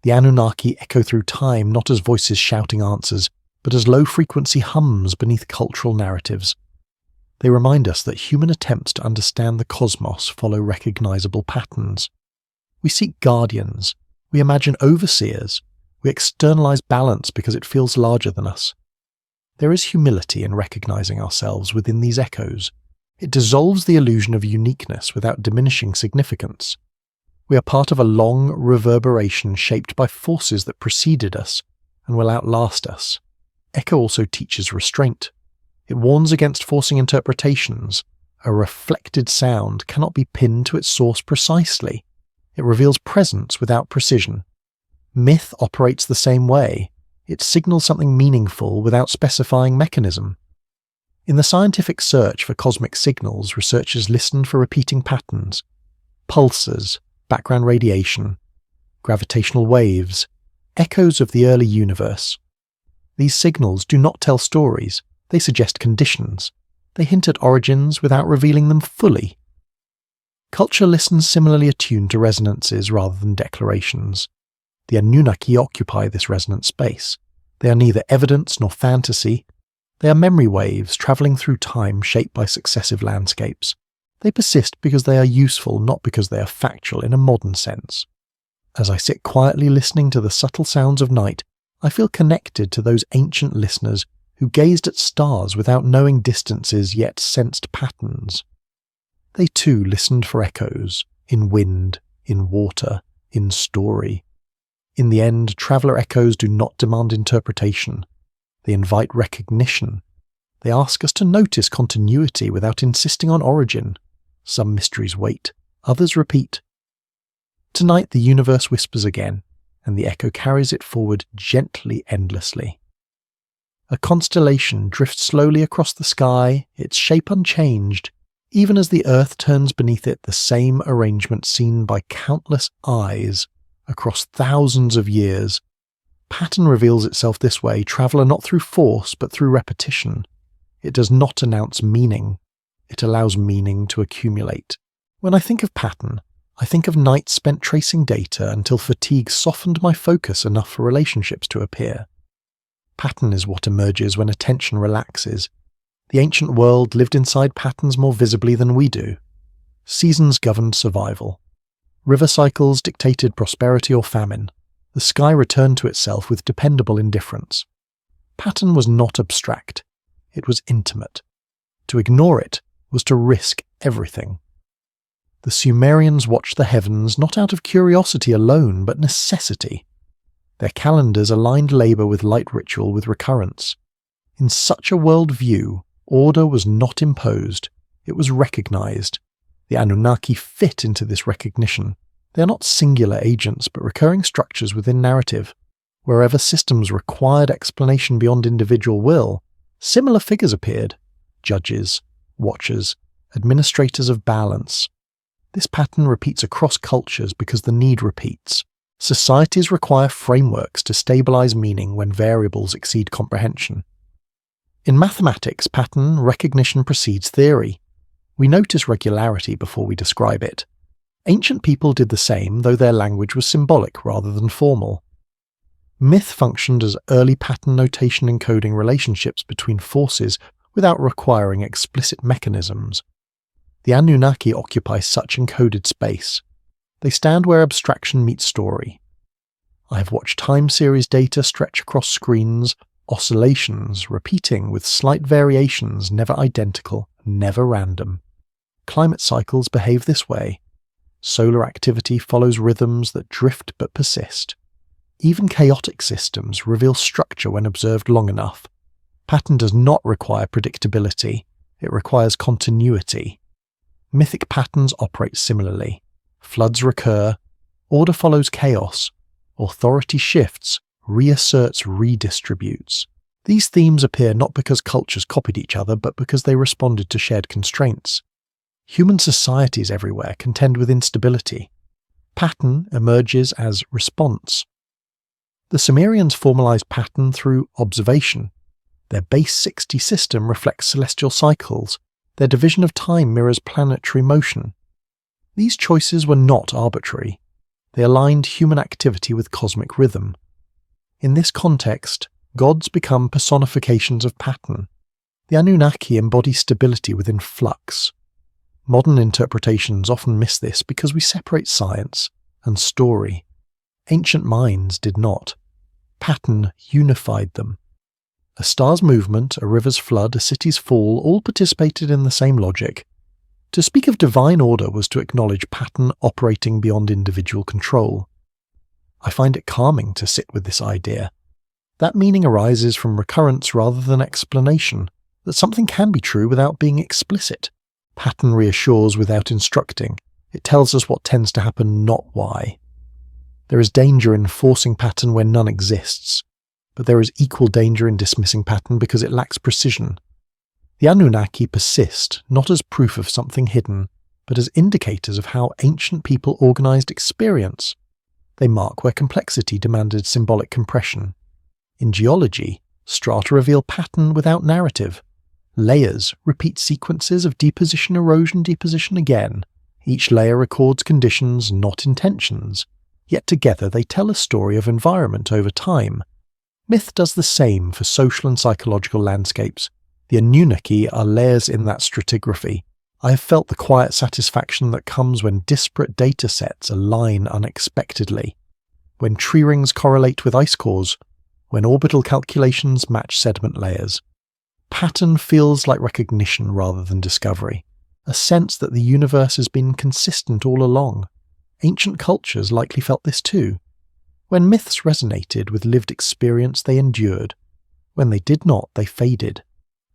The Anunnaki echo through time not as voices shouting answers, but as low-frequency hums beneath cultural narratives. They remind us that human attempts to understand the cosmos follow recognizable patterns. We seek guardians. We imagine overseers. We externalize balance because it feels larger than us. There is humility in recognizing ourselves within these echoes. It dissolves the illusion of uniqueness without diminishing significance. We are part of a long reverberation shaped by forces that preceded us and will outlast us. Echo also teaches restraint. It warns against forcing interpretations. A reflected sound cannot be pinned to its source precisely. It reveals presence without precision. Myth operates the same way. It signals something meaningful without specifying mechanism. In the scientific search for cosmic signals, researchers listened for repeating patterns. Pulsars, background radiation, gravitational waves, echoes of the early universe. These signals do not tell stories, they suggest conditions. They hint at origins without revealing them fully. Culture listens similarly attuned to resonances rather than declarations. The Anunnaki occupy this resonant space. They are neither evidence nor fantasy. They are memory waves travelling through time shaped by successive landscapes. They persist because they are useful, not because they are factual in a modern sense. As I sit quietly listening to the subtle sounds of night, I feel connected to those ancient listeners who gazed at stars without knowing distances yet sensed patterns. They too listened for echoes, in wind, in water, in story. In the end, traveller echoes do not demand interpretation. They invite recognition. They ask us to notice continuity without insisting on origin. Some mysteries wait, others repeat. Tonight the universe whispers again, and the echo carries it forward gently, endlessly. A constellation drifts slowly across the sky, its shape unchanged, even as the earth turns beneath it, the same arrangement seen by countless eyes across thousands of years. Pattern reveals itself this way, traveller not through force but through repetition. It does not announce meaning, it allows meaning to accumulate. When I think of pattern, I think of nights spent tracing data until fatigue softened my focus enough for relationships to appear. Pattern is what emerges when attention relaxes. The ancient world lived inside patterns more visibly than we do. Seasons governed survival. River cycles dictated prosperity or famine. The sky returned to itself with dependable indifference. Pattern was not abstract. It was intimate. To ignore it was to risk everything. The Sumerians watched the heavens not out of curiosity alone, but necessity. Their calendars aligned labour with light ritual with recurrence. In such a world view, order was not imposed, it was recognised. The Anunnaki fit into this recognition. They are not singular agents, but recurring structures within narrative. Wherever systems required explanation beyond individual will, similar figures appeared: judges, watchers, administrators of balance. This pattern repeats across cultures because the need repeats. Societies require frameworks to stabilize meaning when variables exceed comprehension. In mathematics, pattern recognition precedes theory. We notice regularity before we describe it. Ancient people did the same, though their language was symbolic rather than formal. Myth functioned as early pattern notation encoding relationships between forces without requiring explicit mechanisms. The Anunnaki occupy such encoded space. They stand where abstraction meets story. I have watched time series data stretch across screens, oscillations repeating with slight variations, never identical, never random. Climate cycles behave this way. Solar activity follows rhythms that drift but persist. Even chaotic systems reveal structure when observed long enough. Pattern does not require predictability, it requires continuity. Mythic patterns operate similarly. Floods recur, order follows chaos, authority shifts, reasserts, redistributes. These themes appear not because cultures copied each other, but because they responded to shared constraints. Human societies everywhere contend with instability. Pattern emerges as response. The Sumerians formalized pattern through observation. Their base 60 system reflects celestial cycles. Their division of time mirrors planetary motion. These choices were not arbitrary. They aligned human activity with cosmic rhythm. In this context, gods become personifications of pattern. The Anunnaki embody stability within flux. Modern interpretations often miss this because we separate science and story. Ancient minds did not. Pattern unified them. A star's movement, a river's flood, a city's fall all participated in the same logic. To speak of divine order was to acknowledge pattern operating beyond individual control. I find it calming to sit with this idea. That meaning arises from recurrence rather than explanation, that something can be true without being explicit. Pattern reassures without instructing. It tells us what tends to happen, not why. There is danger in forcing pattern where none exists, but there is equal danger in dismissing pattern because it lacks precision. The Anunnaki persist not as proof of something hidden, but as indicators of how ancient people organized experience. They mark where complexity demanded symbolic compression. In geology, strata reveal pattern without narrative. Layers repeat sequences of deposition, erosion, deposition again. Each layer records conditions, not intentions. Yet together they tell a story of environment over time. Myth does the same for social and psychological landscapes. The Anunnaki are layers in that stratigraphy. I have felt the quiet satisfaction that comes when disparate data sets align unexpectedly, when tree rings correlate with ice cores, when orbital calculations match sediment layers. Pattern feels like recognition rather than discovery, a sense that the universe has been consistent all along. Ancient cultures likely felt this too. When myths resonated with lived experience, they endured. When they did not, they faded.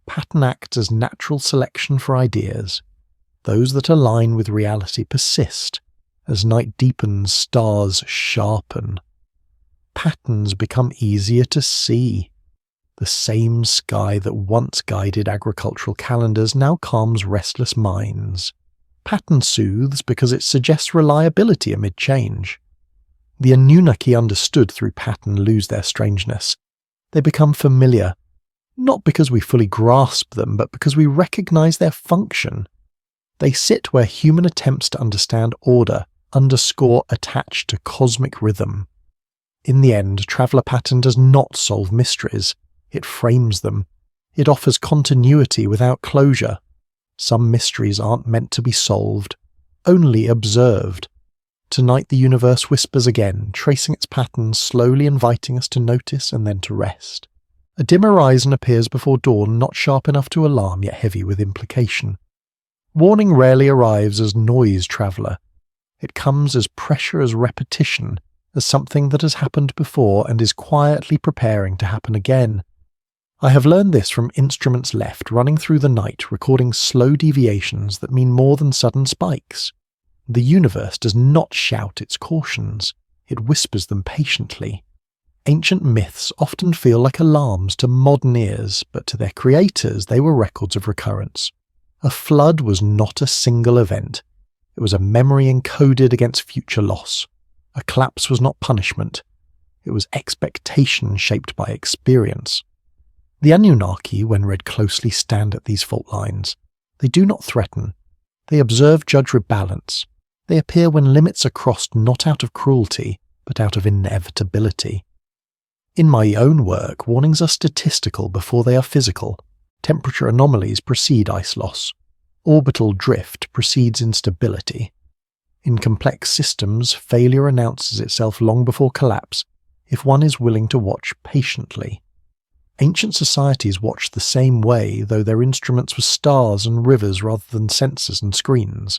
Pattern acts as natural selection for ideas. Those that align with reality persist. As night deepens, stars sharpen. Patterns become easier to see. The same sky that once guided agricultural calendars now calms restless minds. Pattern soothes because it suggests reliability amid change. The Anunnaki understood through pattern lose their strangeness. They become familiar, not because we fully grasp them, but because we recognize their function. They sit where human attempts to understand order underscore attached to cosmic rhythm. In the end, traveller pattern does not solve mysteries. It frames them. It offers continuity without closure. Some mysteries aren't meant to be solved, only observed. Tonight the universe whispers again, tracing its patterns, slowly inviting us to notice and then to rest. A dim horizon appears before dawn, not sharp enough to alarm, yet heavy with implication. Warning rarely arrives as noise, traveller. It comes as pressure, as repetition, as something that has happened before and is quietly preparing to happen again. I have learned this from instruments left running through the night, recording slow deviations that mean more than sudden spikes. The universe does not shout its cautions, it whispers them patiently. Ancient myths often feel like alarms to modern ears, but to their creators they were records of recurrence. A flood was not a single event. It was a memory encoded against future loss. A collapse was not punishment. It was expectation shaped by experience. The Anunnaki, when read closely, stand at these fault lines. They do not threaten. They observe, judge, rebalance. They appear when limits are crossed not out of cruelty, but out of inevitability. In my own work, warnings are statistical before they are physical. Temperature anomalies precede ice loss. Orbital drift precedes instability. In complex systems, failure announces itself long before collapse, if one is willing to watch patiently. Ancient societies watched the same way, though their instruments were stars and rivers rather than sensors and screens.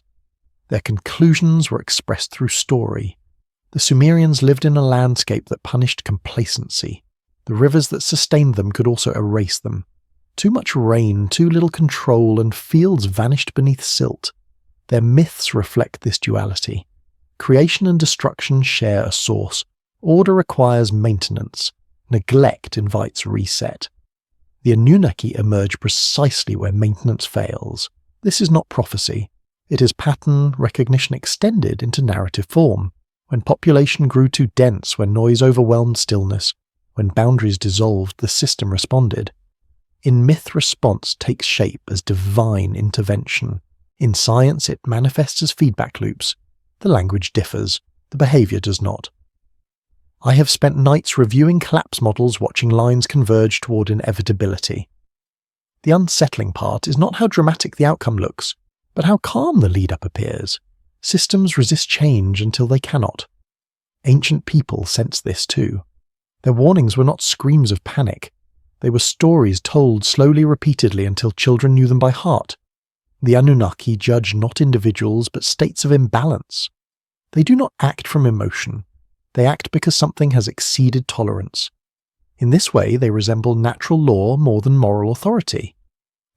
Their conclusions were expressed through story. The Sumerians lived in a landscape that punished complacency. The rivers that sustained them could also erase them. Too much rain, too little control, and fields vanished beneath silt. Their myths reflect this duality. Creation and destruction share a source. Order requires maintenance. Neglect invites reset. The Anunnaki emerge precisely where maintenance fails. This is not prophecy. It is pattern recognition extended into narrative form. When population grew too dense, when noise overwhelmed stillness, when boundaries dissolved, the system responded. In myth, response takes shape as divine intervention. In science, it manifests as feedback loops. The language differs. The behavior does not. I have spent nights reviewing collapse models, watching lines converge toward inevitability. The unsettling part is not how dramatic the outcome looks, but how calm the lead-up appears. Systems resist change until they cannot. Ancient people sensed this too. Their warnings were not screams of panic. They were stories told slowly, repeatedly, until children knew them by heart. The Anunnaki judge not individuals, but states of imbalance. They do not act from emotion. They act because something has exceeded tolerance. In this way, they resemble natural law more than moral authority.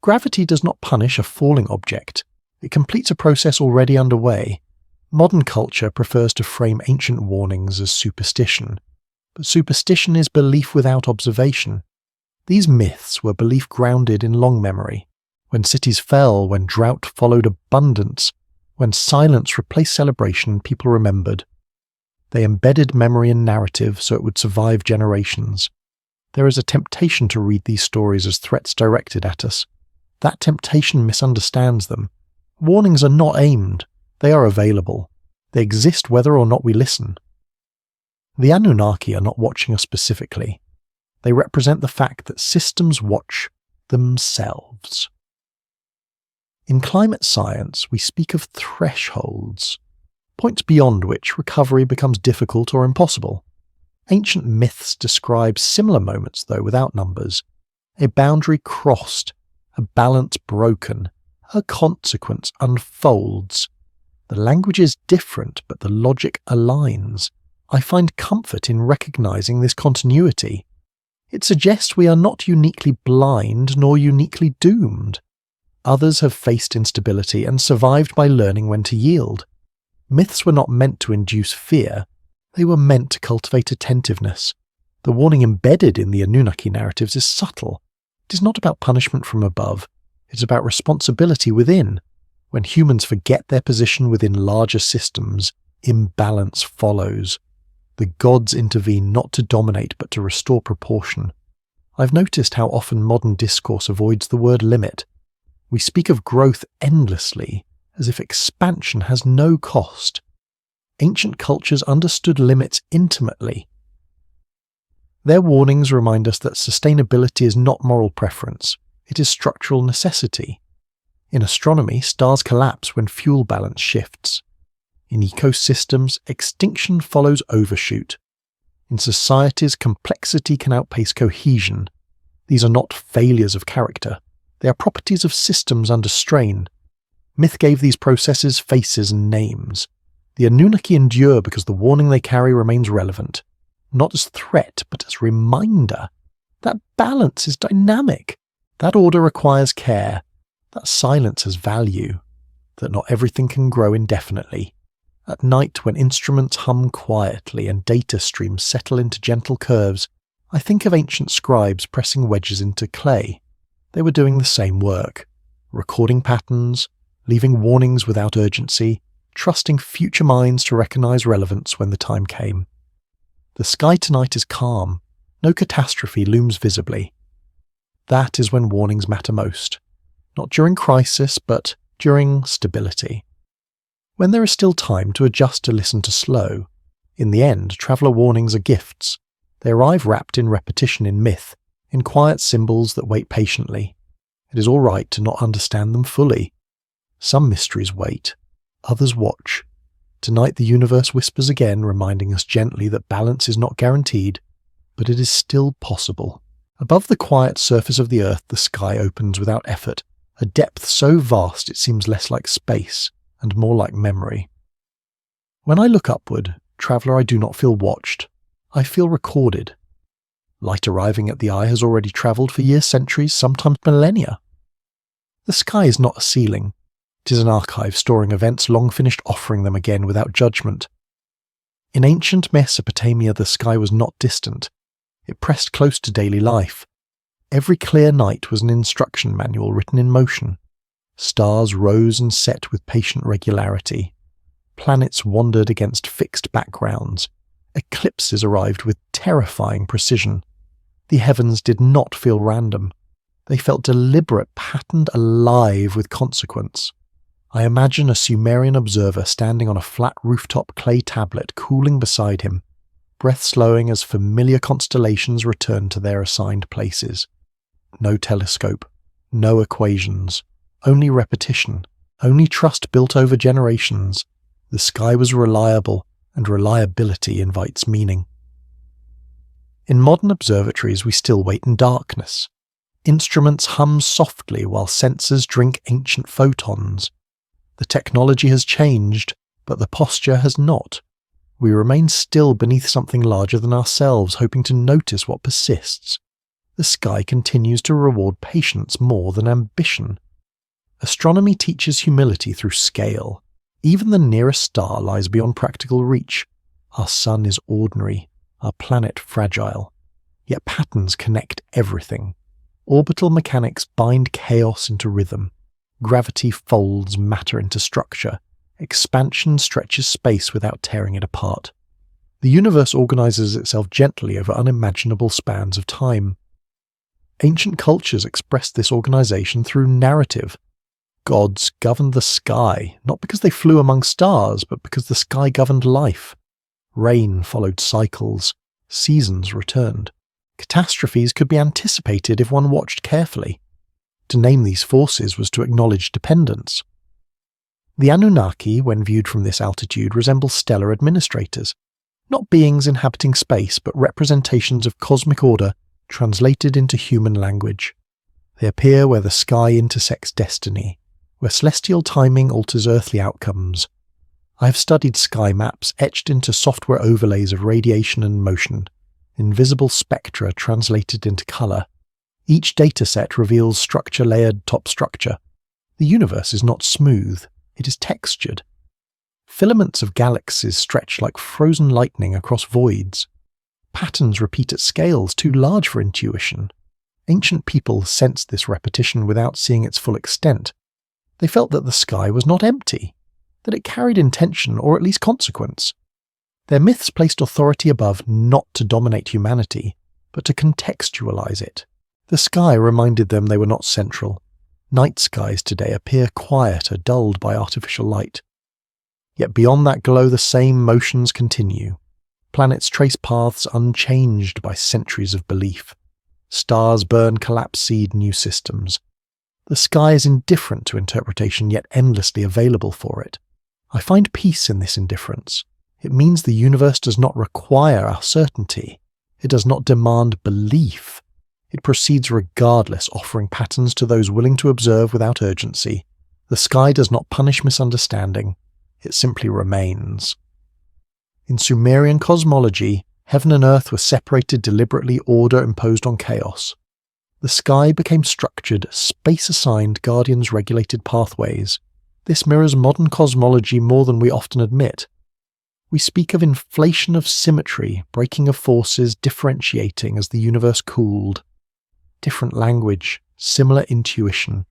Gravity does not punish a falling object. It completes a process already underway. Modern culture prefers to frame ancient warnings as superstition. But superstition is belief without observation. These myths were belief grounded in long memory. When cities fell, when drought followed abundance, when silence replaced celebration, people remembered. They embedded memory in narrative so it would survive generations. There is a temptation to read these stories as threats directed at us. That temptation misunderstands them. Warnings are not aimed. They are available. They exist whether or not we listen. The Anunnaki are not watching us specifically. They represent the fact that systems watch themselves. In climate science, we speak of thresholds, points beyond which recovery becomes difficult or impossible. Ancient myths describe similar moments, though without numbers. A boundary crossed, a balance broken, a consequence unfolds. The language is different, but the logic aligns. I find comfort in recognizing this continuity. It suggests we are not uniquely blind nor uniquely doomed. Others have faced instability and survived by learning when to yield. Myths were not meant to induce fear. They were meant to cultivate attentiveness. The warning embedded in the Anunnaki narratives is subtle. It is not about punishment from above. It is about responsibility within. When humans forget their position within larger systems, imbalance follows. The gods intervene not to dominate but to restore proportion. I've noticed how often modern discourse avoids the word limit. We speak of growth endlessly, as if expansion has no cost. Ancient cultures understood limits intimately. Their warnings remind us that sustainability is not moral preference, it is structural necessity. In astronomy, stars collapse when fuel balance shifts. In ecosystems, extinction follows overshoot. In societies, complexity can outpace cohesion. These are not failures of character. They are properties of systems under strain. Myth gave these processes faces and names. The Anunnaki endure because the warning they carry remains relevant, not as threat but as reminder. That balance is dynamic. That order requires care. That silence has value. That not everything can grow indefinitely. At night, when instruments hum quietly and data streams settle into gentle curves, I think of ancient scribes pressing wedges into clay. They were doing the same work, recording patterns, leaving warnings without urgency, trusting future minds to recognize relevance when the time came. The sky tonight is calm. No catastrophe looms visibly. That is when warnings matter most. Not during crisis, but during stability. When there is still time to adjust to listen to slow. In the end, traveller warnings are gifts. They arrive wrapped in repetition in myth, in quiet symbols that wait patiently. It is all right to not understand them fully. Some mysteries wait, others watch. Tonight the universe whispers again, reminding us gently that balance is not guaranteed, but it is still possible. Above the quiet surface of the earth, the sky opens without effort, a depth so vast it seems less like space and more like memory. When I look upward, traveller, I do not feel watched. I feel recorded. Light arriving at the eye has already travelled for years, centuries, sometimes millennia. The sky is not a ceiling. It is an archive storing events long finished, offering them again without judgment. In ancient Mesopotamia, the sky was not distant. It pressed close to daily life. Every clear night was an instruction manual written in motion. Stars rose and set with patient regularity. Planets wandered against fixed backgrounds. Eclipses arrived with terrifying precision. The heavens did not feel random. They felt deliberate, patterned, alive with consequence. I imagine a Sumerian observer standing on a flat rooftop clay tablet cooling beside him, breath slowing as familiar constellations return to their assigned places. No telescope, no equations, only repetition, only trust built over generations. The sky was reliable, and reliability invites meaning. In modern observatories we still wait in darkness. Instruments hum softly while sensors drink ancient photons. The technology has changed, but the posture has not. We remain still beneath something larger than ourselves, hoping to notice what persists. The sky continues to reward patience more than ambition. Astronomy teaches humility through scale. Even the nearest star lies beyond practical reach. Our sun is ordinary, our planet fragile. Yet patterns connect everything. Orbital mechanics bind chaos into rhythm. Gravity folds matter into structure. Expansion stretches space without tearing it apart. The universe organizes itself gently over unimaginable spans of time. Ancient cultures expressed this organization through narrative. Gods governed the sky, not because they flew among stars, but because the sky governed life. Rain followed cycles. Seasons returned. Catastrophes could be anticipated if one watched carefully. To name these forces was to acknowledge dependence. The Anunnaki, when viewed from this altitude, resemble stellar administrators, not beings inhabiting space, but representations of cosmic order translated into human language. They appear where the sky intersects destiny, where celestial timing alters earthly outcomes. I have studied sky maps etched into software overlays of radiation and motion, invisible spectra translated into colour. Each dataset reveals structure-layered top structure. The universe is not smooth, it is textured. Filaments of galaxies stretch like frozen lightning across voids. Patterns repeat at scales too large for intuition. Ancient people sensed this repetition without seeing its full extent. They felt that the sky was not empty, that it carried intention or at least consequence. Their myths placed authority above not to dominate humanity, but to contextualize it. The sky reminded them they were not central. Night skies today appear quieter, dulled by artificial light. Yet beyond that glow the same motions continue. Planets trace paths unchanged by centuries of belief. Stars burn, collapse, seed new systems. The sky is indifferent to interpretation, yet endlessly available for it. I find peace in this indifference. It means the universe does not require our certainty. It does not demand belief. It proceeds regardless, offering patterns to those willing to observe without urgency. The sky does not punish misunderstanding. It simply remains. In Sumerian cosmology, heaven and earth were separated deliberately, order imposed on chaos. The sky became structured, space-assigned, guardians regulated pathways. This mirrors modern cosmology more than we often admit. We speak of inflation of symmetry, breaking of forces, differentiating as the universe cooled. Different language, similar intuition.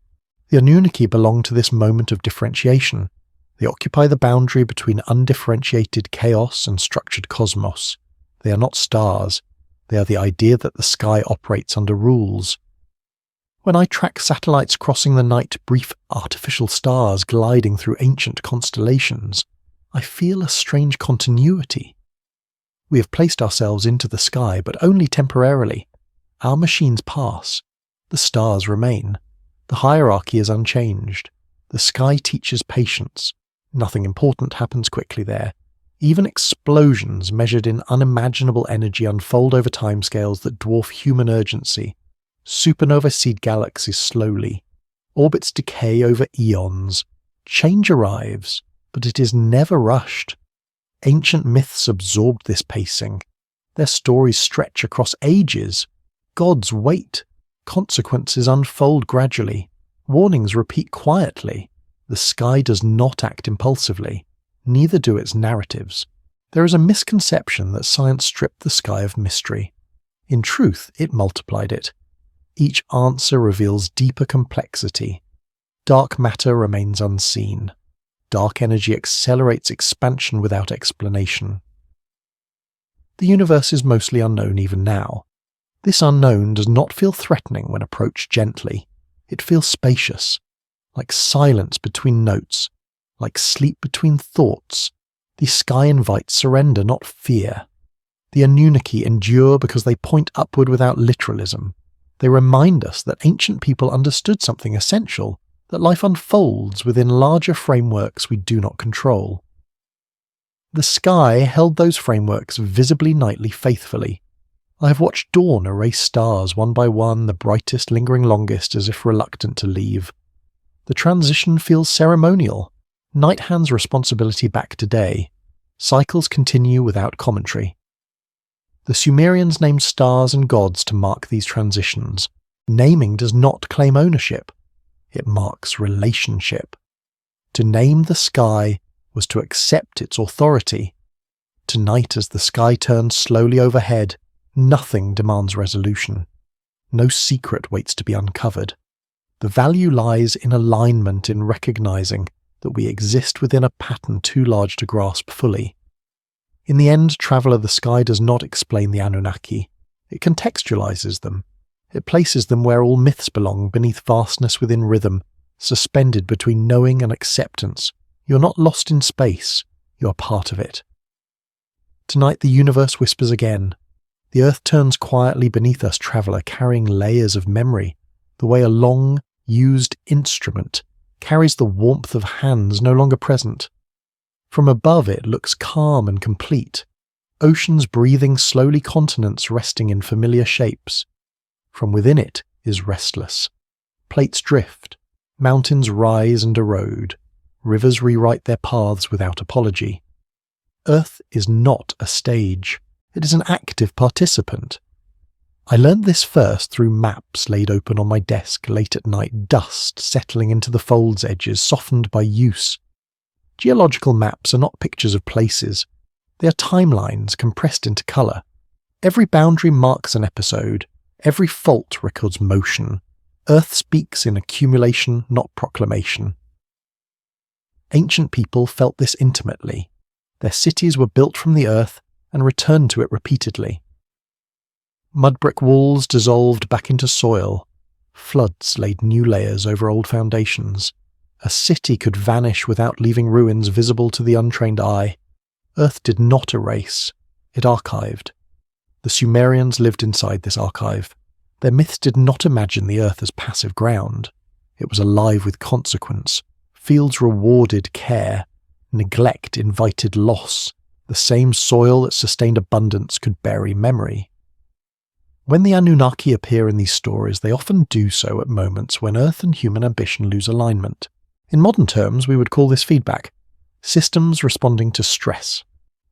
The Anunnaki belong to this moment of differentiation. They occupy the boundary between undifferentiated chaos and structured cosmos. They are not stars. They are the idea that the sky operates under rules. When I track satellites crossing the night, brief artificial stars gliding through ancient constellations, I feel a strange continuity. We have placed ourselves into the sky, but only temporarily. Our machines pass. The stars remain. The hierarchy is unchanged. The sky teaches patience. Nothing important happens quickly there. Even explosions measured in unimaginable energy unfold over timescales that dwarf human urgency. Supernova seed galaxies slowly. Orbits decay over eons. Change arrives, but it is never rushed. Ancient myths absorbed this pacing. Their stories stretch across ages. Gods wait. Consequences unfold gradually. Warnings repeat quietly. The sky does not act impulsively. Neither do its narratives. There is a misconception that science stripped the sky of mystery. In truth, it multiplied it. Each answer reveals deeper complexity. Dark matter remains unseen. Dark energy accelerates expansion without explanation. The universe is mostly unknown even now. This unknown does not feel threatening when approached gently. It feels spacious, like silence between notes, like sleep between thoughts. The sky invites surrender, not fear. The Anunnaki endure because they point upward without literalism. They remind us that ancient people understood something essential, that life unfolds within larger frameworks we do not control. The sky held those frameworks visibly nightly faithfully. I have watched dawn erase stars one by one, the brightest lingering longest as if reluctant to leave. The transition feels ceremonial. Night hands responsibility back to day. Cycles continue without commentary. The Sumerians named stars and gods to mark these transitions. Naming does not claim ownership. It marks relationship. To name the sky was to accept its authority. Tonight, as the sky turns slowly overhead, nothing demands resolution. No secret waits to be uncovered. The value lies in alignment, in recognizing that we exist within a pattern too large to grasp fully. In the end, Traveller, the sky does not explain the Anunnaki. It contextualizes them. It places them where all myths belong, beneath vastness within rhythm, suspended between knowing and acceptance. You're not lost in space. You are part of it. Tonight the universe whispers again. The earth turns quietly beneath us, Traveller, carrying layers of memory, the way a long, used instrument carries the warmth of hands no longer present. From above it looks calm and complete. Oceans breathing slowly, continents resting in familiar shapes. From within it is restless. Plates drift. Mountains rise and erode. Rivers rewrite their paths without apology. Earth is not a stage. It is an active participant. I learned this first through maps laid open on my desk late at night, dust settling into the folds edges, softened by use. Geological maps are not pictures of places. They are timelines compressed into colour. Every boundary marks an episode. Every fault records motion. Earth speaks in accumulation, not proclamation. Ancient people felt this intimately. Their cities were built from the earth and returned to it repeatedly. Mud brick walls dissolved back into soil. Floods laid new layers over old foundations. A city could vanish without leaving ruins visible to the untrained eye. Earth did not erase, it archived. The Sumerians lived inside this archive. Their myths did not imagine the earth as passive ground. It was alive with consequence. Fields rewarded care. Neglect invited loss. The same soil that sustained abundance could bury memory. When the Anunnaki appear in these stories, they often do so at moments when Earth and human ambition lose alignment. In modern terms, we would call this feedback. Systems responding to stress.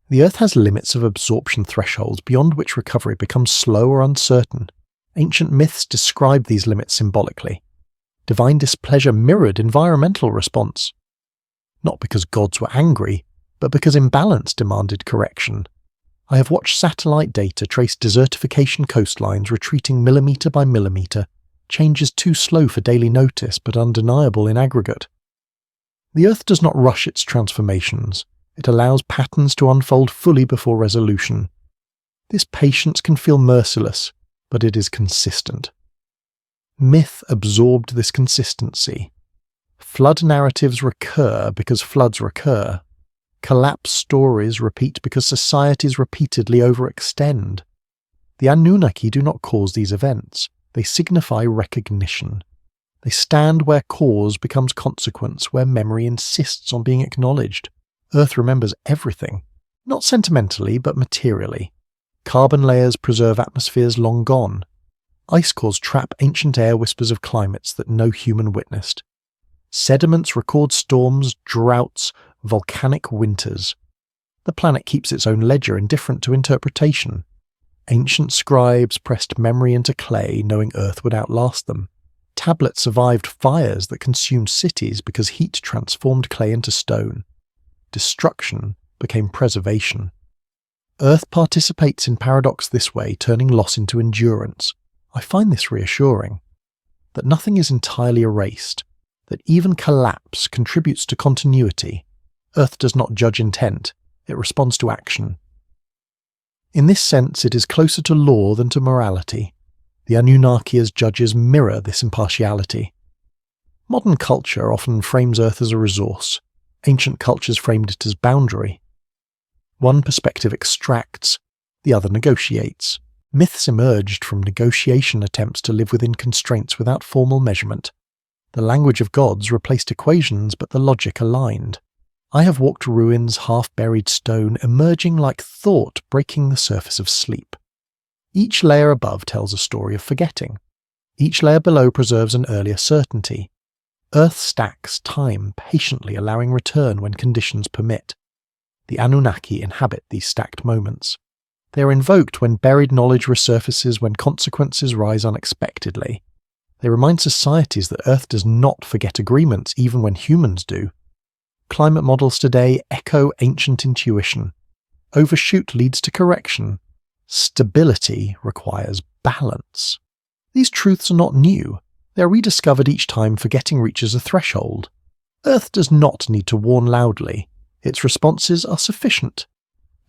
The Earth has limits of absorption thresholds beyond which recovery becomes slow or uncertain. Ancient myths describe these limits symbolically. Divine displeasure mirrored environmental response. Not because gods were angry, but because imbalance demanded correction. I have watched satellite data trace desertification coastlines retreating millimetre by millimetre, changes too slow for daily notice but undeniable in aggregate. The Earth does not rush its transformations. It allows patterns to unfold fully before resolution. This patience can feel merciless, but it is consistent. Myth absorbed this consistency. Flood narratives recur because floods recur. Collapse stories repeat because societies repeatedly overextend. The Anunnaki do not cause these events. They signify recognition. They stand where cause becomes consequence, where memory insists on being acknowledged. Earth remembers everything, not sentimentally but materially. Carbon layers preserve atmospheres long gone. Ice cores trap ancient air whispers of climates that no human witnessed. Sediments record storms, droughts, volcanic winters. The planet keeps its own ledger indifferent to interpretation. Ancient scribes pressed memory into clay, knowing Earth would outlast them. Tablets survived fires that consumed cities because heat transformed clay into stone. Destruction became preservation. Earth participates in paradox this way, turning loss into endurance. I find this reassuring. That nothing is entirely erased. That even collapse contributes to continuity. Earth does not judge intent, it responds to action. In this sense, it is closer to law than to morality. The Anunnaki as judges mirror this impartiality. Modern culture often frames Earth as a resource. Ancient cultures framed it as boundary. One perspective extracts, the other negotiates. Myths emerged from negotiation attempts to live within constraints without formal measurement. The language of gods replaced equations, but the logic aligned. I have walked ruins, half-buried stone, emerging like thought breaking the surface of sleep. Each layer above tells a story of forgetting. Each layer below preserves an earlier certainty. Earth stacks time, patiently allowing return when conditions permit. The Anunnaki inhabit these stacked moments. They are invoked when buried knowledge resurfaces, when consequences rise unexpectedly. They remind societies that Earth does not forget agreements even when humans do. Climate models today echo ancient intuition. Overshoot leads to correction. Stability requires balance. These truths are not new. They are rediscovered each time forgetting reaches a threshold. Earth does not need to warn loudly. Its responses are sufficient.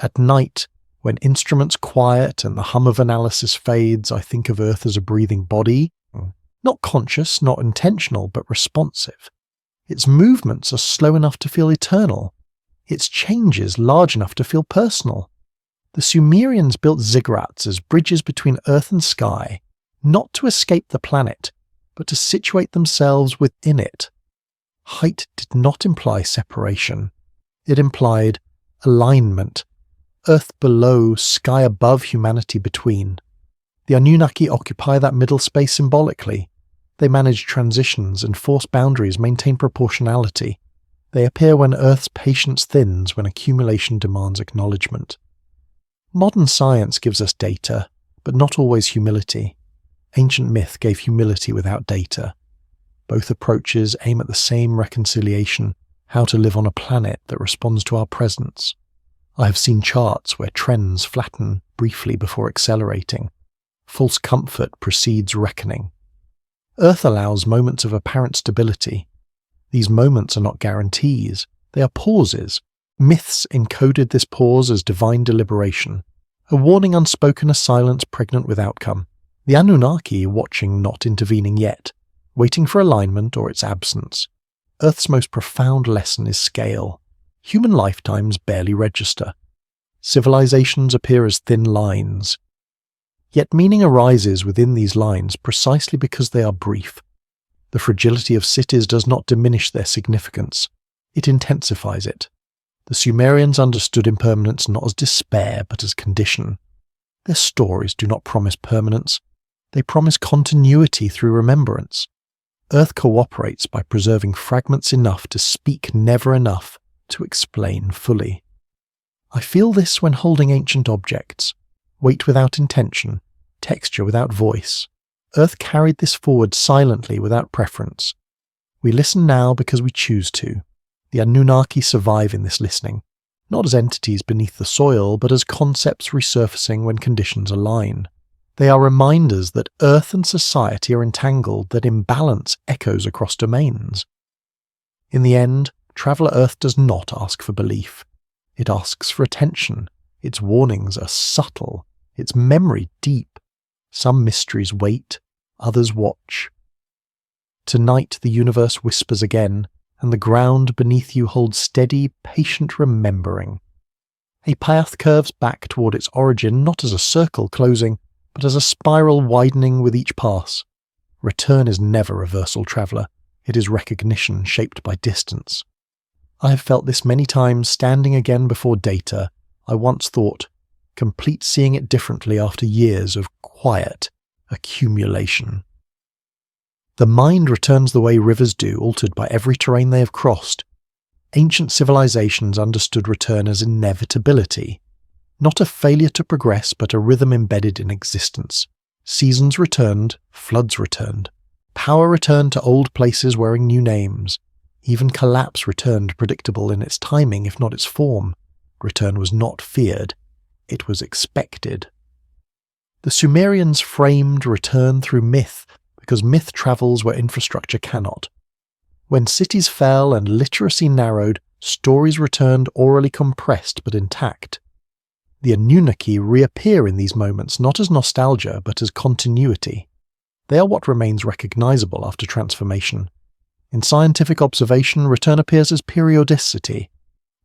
At night, when instruments quiet and the hum of analysis fades, I think of Earth as a breathing body. Not conscious, not intentional, but responsive. Its movements are slow enough to feel eternal. Its changes large enough to feel personal. The Sumerians built ziggurats as bridges between earth and sky, not to escape the planet, but to situate themselves within it. Height did not imply separation. It implied alignment. Earth below, sky above, humanity between. The Anunnaki occupy that middle space symbolically. They manage transitions, enforce boundaries, maintain proportionality. They appear when Earth's patience thins, when accumulation demands acknowledgement. Modern science gives us data, but not always humility. Ancient myth gave humility without data. Both approaches aim at the same reconciliation, how to live on a planet that responds to our presence. I have seen charts where trends flatten briefly before accelerating. False comfort precedes reckoning. Earth allows moments of apparent stability. These moments are not guarantees, they are pauses. Myths encoded this pause as divine deliberation, a warning unspoken, a silence pregnant with outcome. The Anunnaki watching, not intervening yet, waiting for alignment or its absence. Earth's most profound lesson is scale. Human lifetimes barely register. Civilizations appear as thin lines. Yet meaning arises within these lines precisely because they are brief. The fragility of cities does not diminish their significance, it intensifies it. The Sumerians understood impermanence not as despair but as condition. Their stories do not promise permanence, they promise continuity through remembrance. Earth cooperates by preserving fragments enough to speak, never enough to explain fully. I feel this when holding ancient objects, weight without intention, texture without voice. Earth carried this forward silently without preference. We listen now because we choose to. The Anunnaki survive in this listening, not as entities beneath the soil, but as concepts resurfacing when conditions align. They are reminders that Earth and society are entangled, that imbalance echoes across domains. In the end, Traveller Earth does not ask for belief. It asks for attention. Its warnings are subtle, its memory deep. Some mysteries wait, others watch. Tonight the universe whispers again, and the ground beneath you holds steady, patient remembering. A path curves back toward its origin not as a circle closing, but as a spiral widening with each pass. Return is never reversal, traveller. It is recognition shaped by distance. I have felt this many times standing again before data I once thought, complete seeing it differently after years of quiet accumulation. The mind returns the way rivers do, altered by every terrain they have crossed. Ancient civilizations understood return as inevitability, not a failure to progress but a rhythm embedded in existence. Seasons returned, floods returned. Power returned to old places wearing new names. Even collapse returned predictable in its timing if not its form. Return was not feared, it was expected. The Sumerians framed return through myth because myth travels where infrastructure cannot. When cities fell and literacy narrowed, stories returned orally compressed but intact. The Anunnaki reappear in these moments not as nostalgia but as continuity. They are what remains recognizable after transformation. In scientific observation, return appears as periodicity,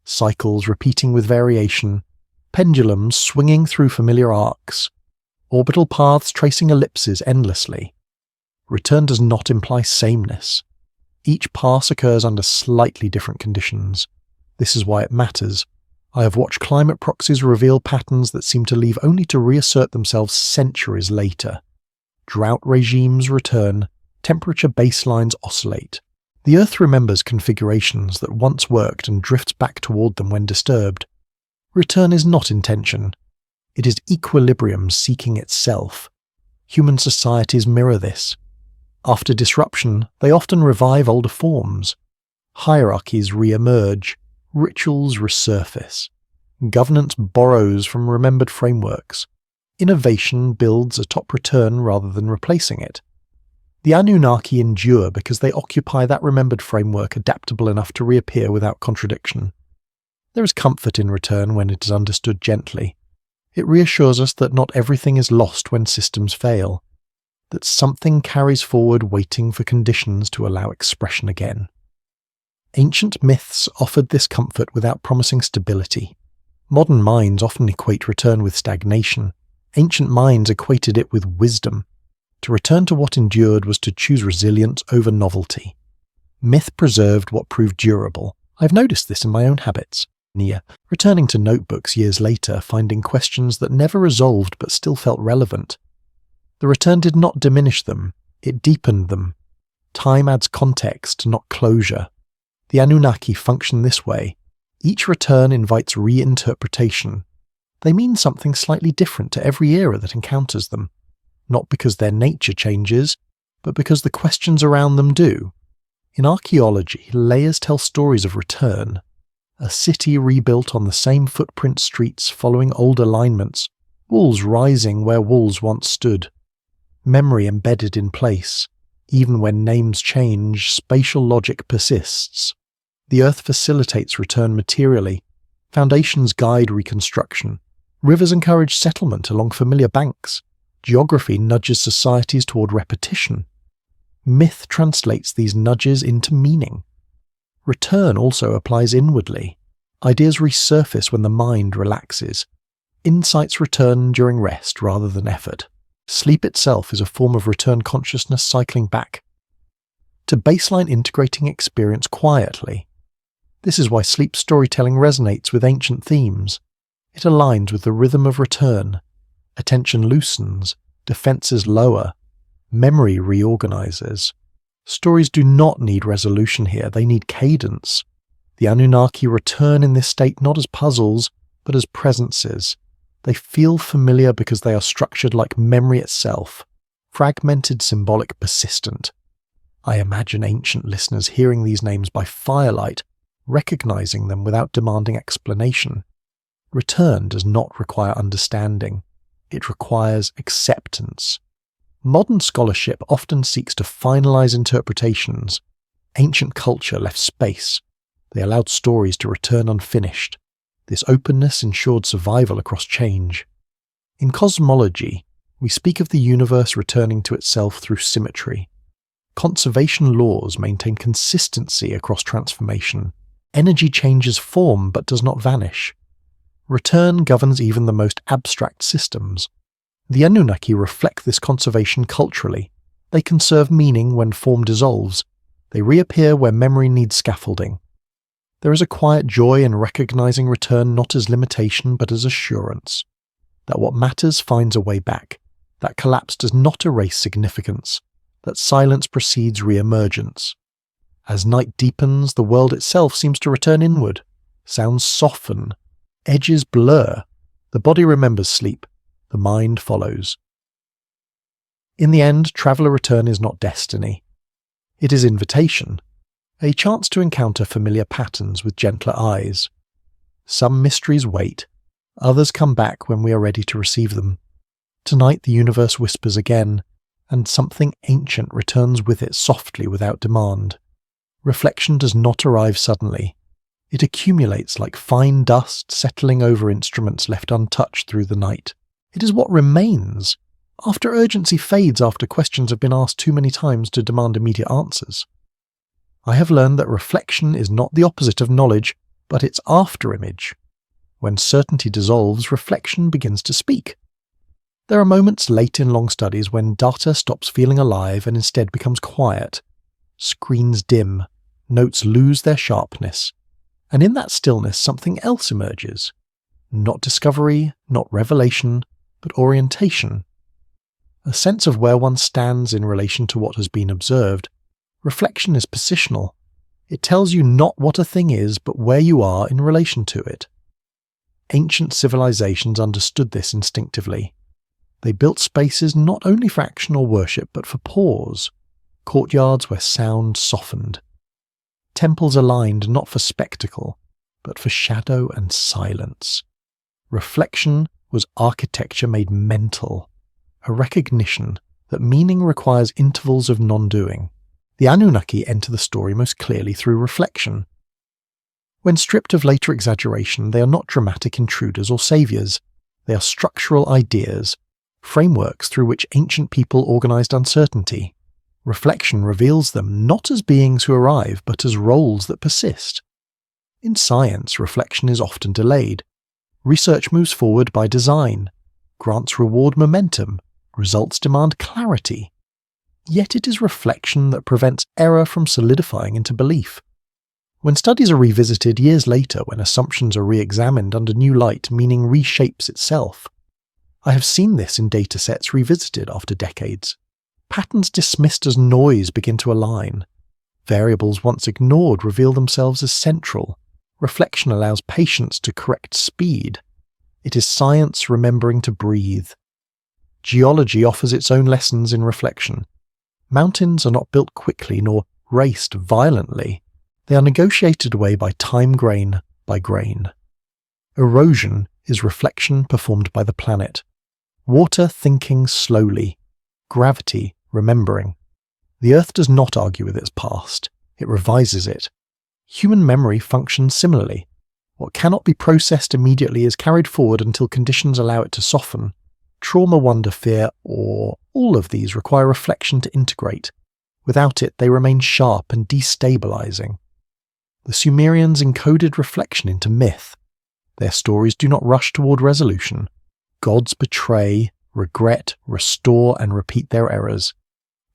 cycles repeating with variation, pendulums swinging through familiar arcs, orbital paths tracing ellipses endlessly. Return does not imply sameness. Each pass occurs under slightly different conditions. This is why it matters. I have watched climate proxies reveal patterns that seem to leave only to reassert themselves centuries later. Drought regimes return, temperature baselines oscillate. The Earth remembers configurations that once worked and drifts back toward them when disturbed. Return is not intention. It is equilibrium seeking itself. Human societies mirror this. After disruption, they often revive older forms. Hierarchies re-emerge, rituals resurface. Governance borrows from remembered frameworks. Innovation builds atop return rather than replacing it. The Anunnaki endure because they occupy that remembered framework adaptable enough to reappear without contradiction. There is comfort in return when it is understood gently. It reassures us that not everything is lost when systems fail, that something carries forward waiting for conditions to allow expression again. Ancient myths offered this comfort without promising stability. Modern minds often equate return with stagnation. Ancient minds equated it with wisdom. To return to what endured was to choose resilience over novelty. Myth preserved what proved durable. I've noticed this in my own habits. Returning to notebooks years later, finding questions that never resolved but still felt relevant. The return did not diminish them, it deepened them. Time adds context, not closure. The Anunnaki function this way. Each return invites reinterpretation. They mean something slightly different to every era that encounters them. Not because their nature changes, but because the questions around them do. In archaeology, layers tell stories of return. A city rebuilt on the same footprint streets following old alignments, walls rising where walls once stood. Memory embedded in place. Even when names change, spatial logic persists. The earth facilitates return materially. Foundations guide reconstruction. Rivers encourage settlement along familiar banks. Geography nudges societies toward repetition. Myth translates these nudges into meaning. Return also applies inwardly. Ideas resurface when the mind relaxes. Insights return during rest rather than effort. Sleep itself is a form of return consciousness cycling back. To baseline integrating experience quietly. This is why sleep storytelling resonates with ancient themes. It aligns with the rhythm of return. Attention loosens, defenses lower, memory reorganizes. Stories do not need resolution here, they need cadence. The Anunnaki return in this state not as puzzles, but as presences. They feel familiar because they are structured like memory itself, fragmented, symbolic, persistent. I imagine ancient listeners hearing these names by firelight, recognizing them without demanding explanation. Return does not require understanding. It requires acceptance. Modern scholarship often seeks to finalize interpretations. Ancient culture left space. They allowed stories to return unfinished. This openness ensured survival across change. In cosmology, we speak of the universe returning to itself through symmetry. Conservation laws maintain consistency across transformation. Energy changes form but does not vanish. Return governs even the most abstract systems. The Anunnaki reflect this conservation culturally. They conserve meaning when form dissolves. They reappear where memory needs scaffolding. There is a quiet joy in recognizing return not as limitation but as assurance. That what matters finds a way back. That collapse does not erase significance. That silence precedes re-emergence. As night deepens, the world itself seems to return inward. Sounds soften. Edges blur. The body remembers sleep. The mind follows. In the end, traveller return is not destiny. It is invitation. A chance to encounter familiar patterns with gentler eyes. Some mysteries wait. Others come back when we are ready to receive them. Tonight the universe whispers again, and something ancient returns with it softly without demand. Reflection does not arrive suddenly. It accumulates like fine dust settling over instruments left untouched through the night. It is what remains, after urgency fades after questions have been asked too many times to demand immediate answers. I have learned that reflection is not the opposite of knowledge, but its afterimage. When certainty dissolves, reflection begins to speak. There are moments late in long studies when data stops feeling alive and instead becomes quiet. Screens dim, notes lose their sharpness, and in that stillness something else emerges. Not discovery, not revelation, but orientation. A sense of where one stands in relation to what has been observed. Reflection is positional. It tells you not what a thing is, but where you are in relation to it. Ancient civilizations understood this instinctively. They built spaces not only for action or worship, but for pause. Courtyards where sound softened. Temples aligned not for spectacle, but for shadow and silence. Reflection was architecture made mental, a recognition that meaning requires intervals of non-doing. The Anunnaki enter the story most clearly through reflection. When stripped of later exaggeration, they are not dramatic intruders or saviours. They are structural ideas, frameworks through which ancient people organized uncertainty. Reflection reveals them not as beings who arrive, but as roles that persist. In science, reflection is often delayed. Research moves forward by design. Grants reward momentum. Results demand clarity. Yet it is reflection that prevents error from solidifying into belief. When studies are revisited years later, when assumptions are re-examined under new light, meaning reshapes itself. I have seen this in datasets revisited after decades. Patterns dismissed as noise begin to align. Variables once ignored reveal themselves as central. Reflection allows patience to correct speed. It is science remembering to breathe. Geology offers its own lessons in reflection. Mountains are not built quickly, nor raced violently. They are negotiated away by time grain by grain. Erosion is reflection performed by the planet. Water thinking slowly. Gravity remembering. The Earth does not argue with its past, it revises it. Human memory functions similarly. What cannot be processed immediately is carried forward until conditions allow it to soften. Trauma, wonder, fear, or all of these require reflection to integrate. Without it, they remain sharp and destabilizing. The Sumerians encoded reflection into myth. Their stories do not rush toward resolution. Gods betray, regret, restore, and repeat their errors.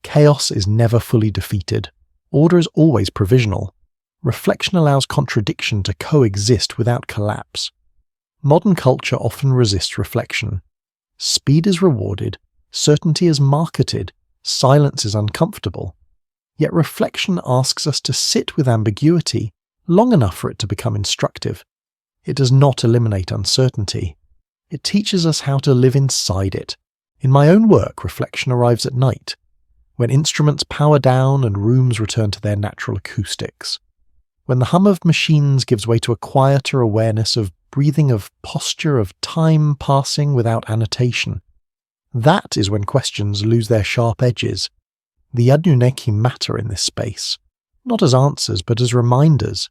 Chaos is never fully defeated. Order is always provisional. Reflection allows contradiction to coexist without collapse. Modern culture often resists reflection. Speed is rewarded, certainty is marketed, silence is uncomfortable. Yet reflection asks us to sit with ambiguity long enough for it to become instructive. It does not eliminate uncertainty. It teaches us how to live inside it. In my own work, reflection arrives at night, when instruments power down and rooms return to their natural acoustics. When the hum of machines gives way to a quieter awareness of breathing, of posture, of time passing without annotation. That is when questions lose their sharp edges. The Anunnaki matter in this space, not as answers but as reminders.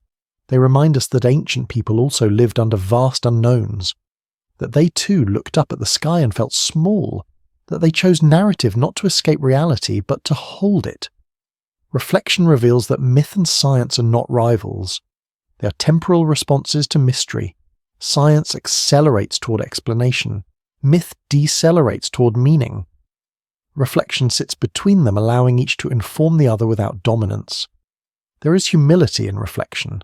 They remind us that ancient people also lived under vast unknowns, that they too looked up at the sky and felt small, that they chose narrative not to escape reality but to hold it. Reflection reveals that myth and science are not rivals. They are temporal responses to mystery. Science accelerates toward explanation. Myth decelerates toward meaning. Reflection sits between them, allowing each to inform the other without dominance. There is humility in reflection.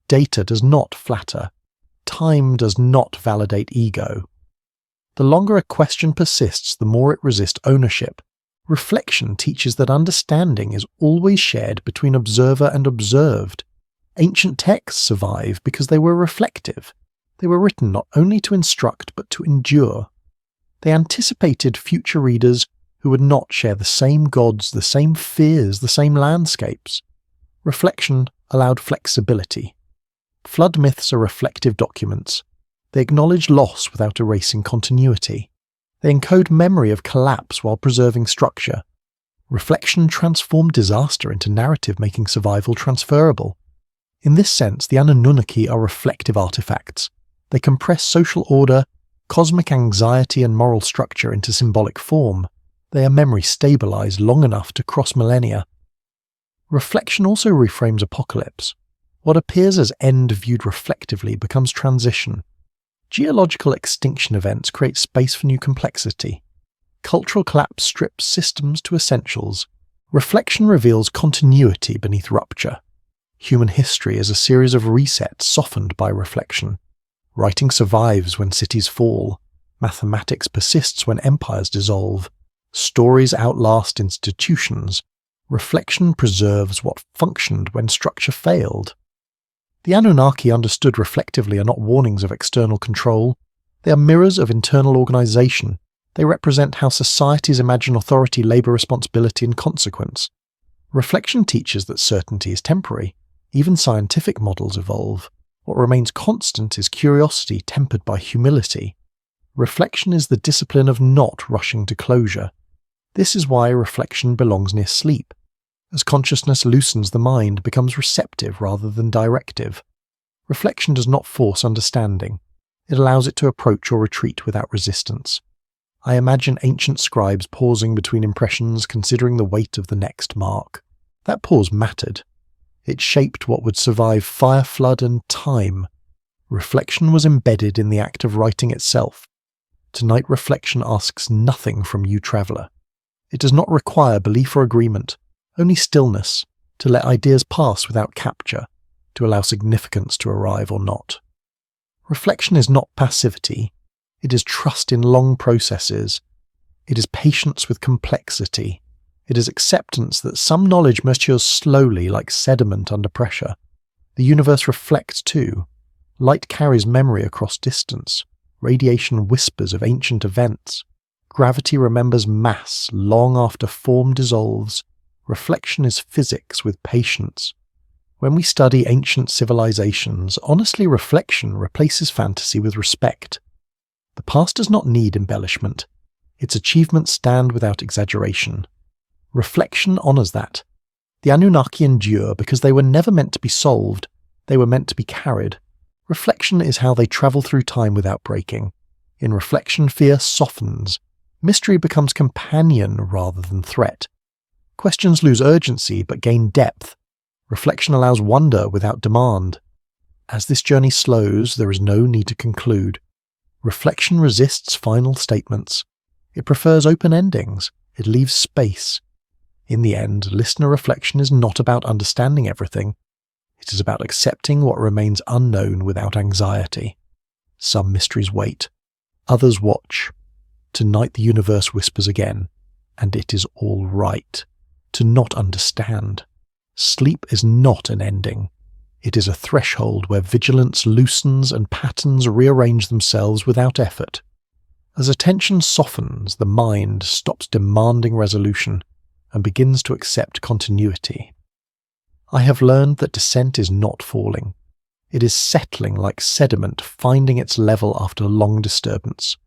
Data does not flatter. Time does not validate ego. The longer a question persists, the more it resists ownership. Reflection teaches that understanding is always shared between observer and observed. Ancient texts survive because they were reflective. They were written not only to instruct but to endure. They anticipated future readers who would not share the same gods, the same fears, the same landscapes. Reflection allowed flexibility. Flood myths are reflective documents. They acknowledge loss without erasing continuity. They encode memory of collapse while preserving structure. Reflection transformed disaster into narrative, making survival transferable. In this sense, the Anunnaki are reflective artifacts. They compress social order, cosmic anxiety, and moral structure into symbolic form. They are memory stabilized long enough to cross millennia. Reflection also reframes apocalypse. What appears as end viewed reflectively becomes transition. Geological extinction events create space for new complexity. Cultural collapse strips systems to essentials. Reflection reveals continuity beneath rupture. Human history is a series of resets softened by reflection. Writing survives when cities fall. Mathematics persists when empires dissolve. Stories outlast institutions. Reflection preserves what functioned when structure failed. The Anunnaki understood reflectively are not warnings of external control. They are mirrors of internal organization. They represent how societies imagine authority, labor, responsibility, and consequence. Reflection teaches that certainty is temporary. Even scientific models evolve. What remains constant is curiosity tempered by humility. Reflection is the discipline of not rushing to closure. This is why reflection belongs near sleep. As consciousness loosens, the mind becomes receptive rather than directive. Reflection does not force understanding. It allows it to approach or retreat without resistance. I imagine ancient scribes pausing between impressions, considering the weight of the next mark. That pause mattered. It shaped what would survive fire, flood, and time. Reflection was embedded in the act of writing itself. Tonight, reflection asks nothing from you, traveller. It does not require belief or agreement, only stillness, to let ideas pass without capture, to allow significance to arrive or not. Reflection is not passivity. It is trust in long processes. It is patience with complexity. It is acceptance that some knowledge matures slowly like sediment under pressure. The universe reflects too. Light carries memory across distance. Radiation whispers of ancient events. Gravity remembers mass long after form dissolves. Reflection is physics with patience. When we study ancient civilizations, honestly, reflection replaces fantasy with respect. The past does not need embellishment. Its achievements stand without exaggeration. Reflection honors that. The Anunnaki endure because they were never meant to be solved, they were meant to be carried. Reflection is how they travel through time without breaking. In reflection, fear softens. Mystery becomes companion rather than threat. Questions lose urgency but gain depth. Reflection allows wonder without demand. As this journey slows, there is no need to conclude. Reflection resists final statements. It prefers open endings. It leaves space. In the end, listener reflection is not about understanding everything. It is about accepting what remains unknown without anxiety. Some mysteries wait. Others watch. Tonight the universe whispers again, and it is all right to not understand. Sleep is not an ending. It is a threshold where vigilance loosens and patterns rearrange themselves without effort. As attention softens, the mind stops demanding resolution and begins to accept continuity. I have learned that descent is not falling. It is settling like sediment, finding its level after long disturbance.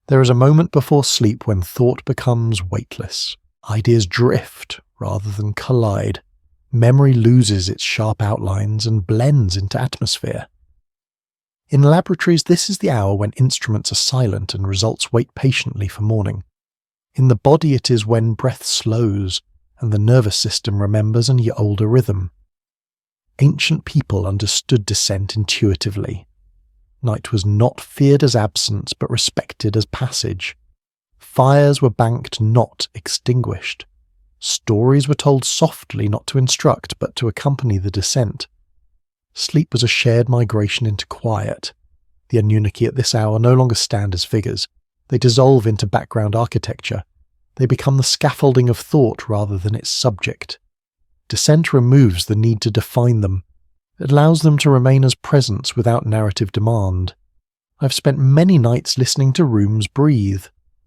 There is a moment before sleep when thought becomes weightless. Ideas drift rather than collide. Memory loses its sharp outlines and blends into atmosphere. In laboratories, this is the hour when instruments are silent and results wait patiently for morning. In the body, it is when breath slows and the nervous system remembers an older rhythm. Ancient people understood descent intuitively. Night was not feared as absence, but respected as passage. Fires were banked, not extinguished. Stories were told softly, not to instruct, but to accompany the descent. Sleep was a shared migration into quiet. The Anunnaki at this hour no longer stand as figures. They dissolve into background architecture. They become the scaffolding of thought rather than its subject. Descent removes the need to define them. It allows them to remain as presence without narrative demand. I've spent many nights listening to rooms breathe.